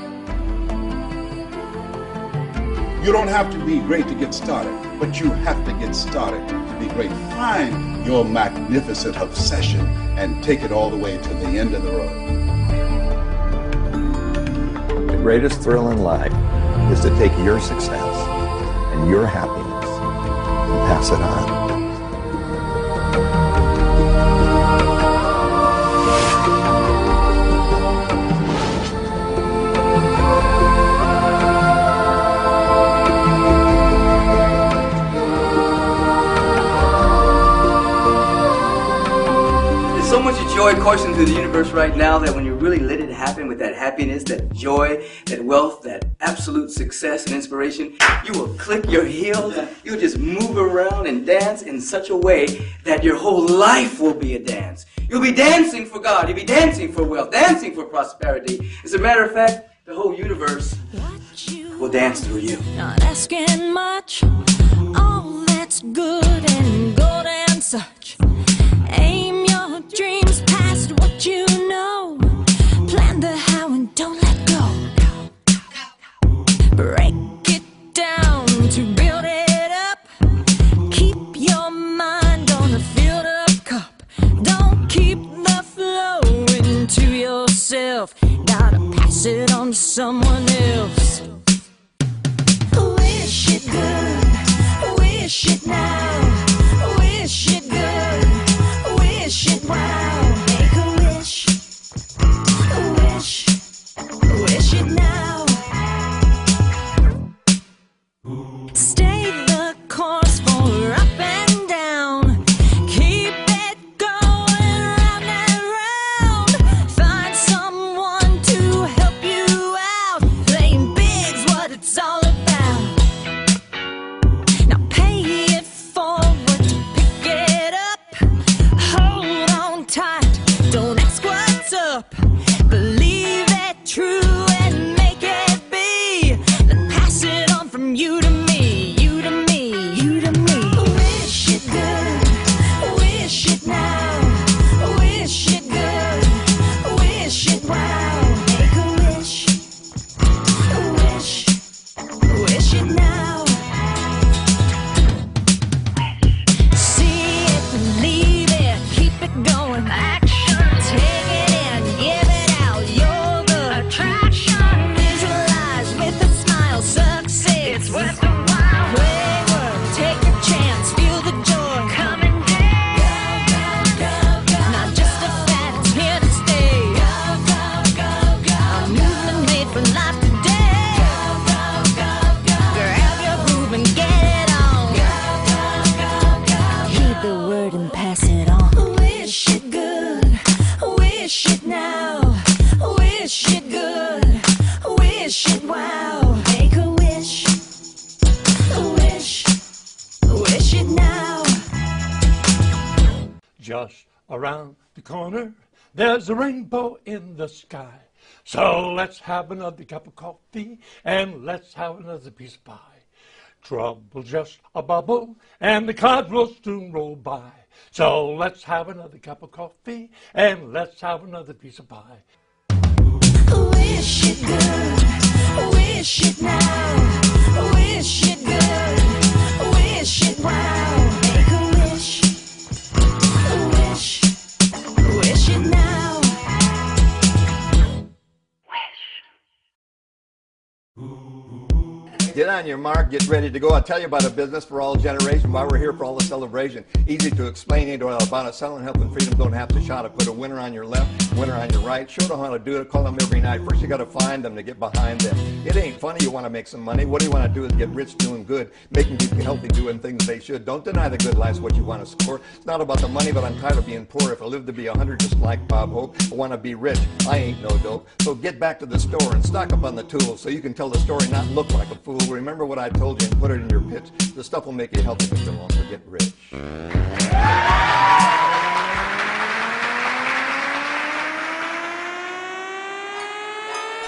You don't have to be great to get started, but you have to get started to be great. Find your magnificent obsession and take it all the way to the end of the road. The greatest thrill in life is to take your success and your happiness and pass it on. So much joy coursing through the universe right now that when you really let it happen with that happiness, that joy, that wealth, that absolute success and inspiration, you will click your heels, you'll just move around and dance in such a way that your whole life will be a dance. You'll be dancing for God, you'll be dancing for wealth, dancing for prosperity. As a matter of fact, the whole universe will dance through you. Not asking much, all that's good and gold and such. Aim your dreams past what you know. Plan the how and don't let go. Break it down to build it up. Keep your mind on a filled up cup. Don't keep the flow into yourself. Gotta pass it on to someone else. Wish it good, wish it now. Wish it good, wish it wow. Make a wish, wish it now. Wish it now, wish it good, wish it wow. Make a wish, wish it now. Just around the corner, there's a rainbow in the sky. So let's have another cup of coffee and let's have another piece of pie. Trouble just a bubble and the clouds will soon roll by. So let's have another cup of coffee and let's have another piece of pie. Wish it good, wish it now, wish it good, wish it wow. Make a wish, wish it now. Get on your mark, get ready to go. I'll tell you about a business for all generations, why we're here for all the celebration. Easy to explain it about it. Selling, helping, freedom, don't have to shout it. Put a winner on your left, winner on your right. Show them how to do it. Call them every night. First you got to find them to get behind them. It ain't funny you want to make some money. What do you want to do is get rich doing good, making people healthy, doing things they should. Don't deny the good life's what you want to score. It's not about the money, but I'm tired of being poor. If I live to be 100 just like Bob Hope, I want to be rich. I ain't no dope. So get back to the store and stock up on the tools so you can tell the story, not look like a fool. Remember what I told you and put it in your pitch. The stuff will make you healthy, but you'll also get rich.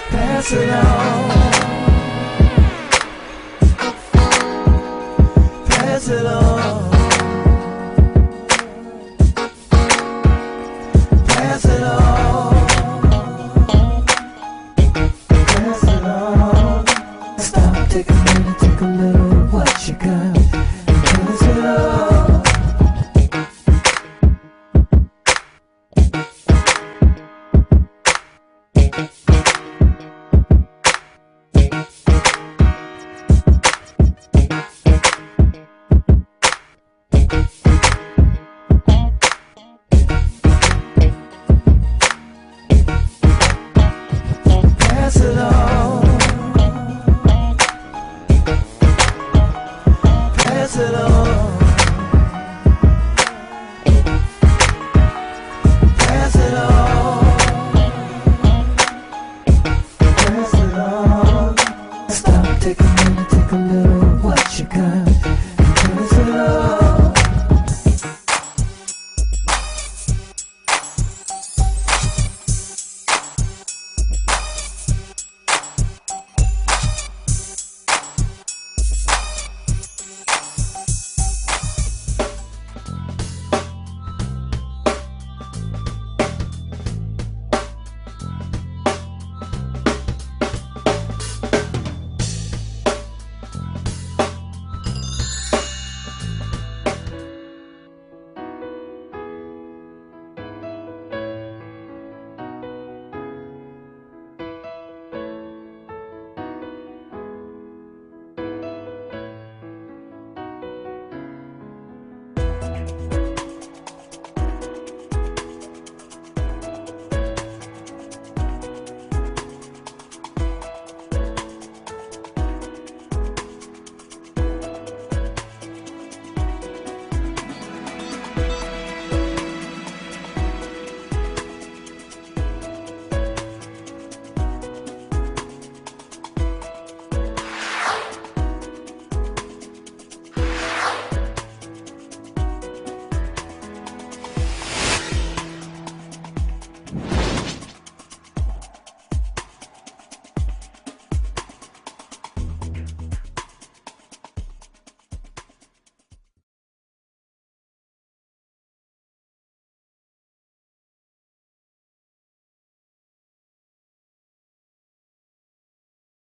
Pass it on. Pass it on.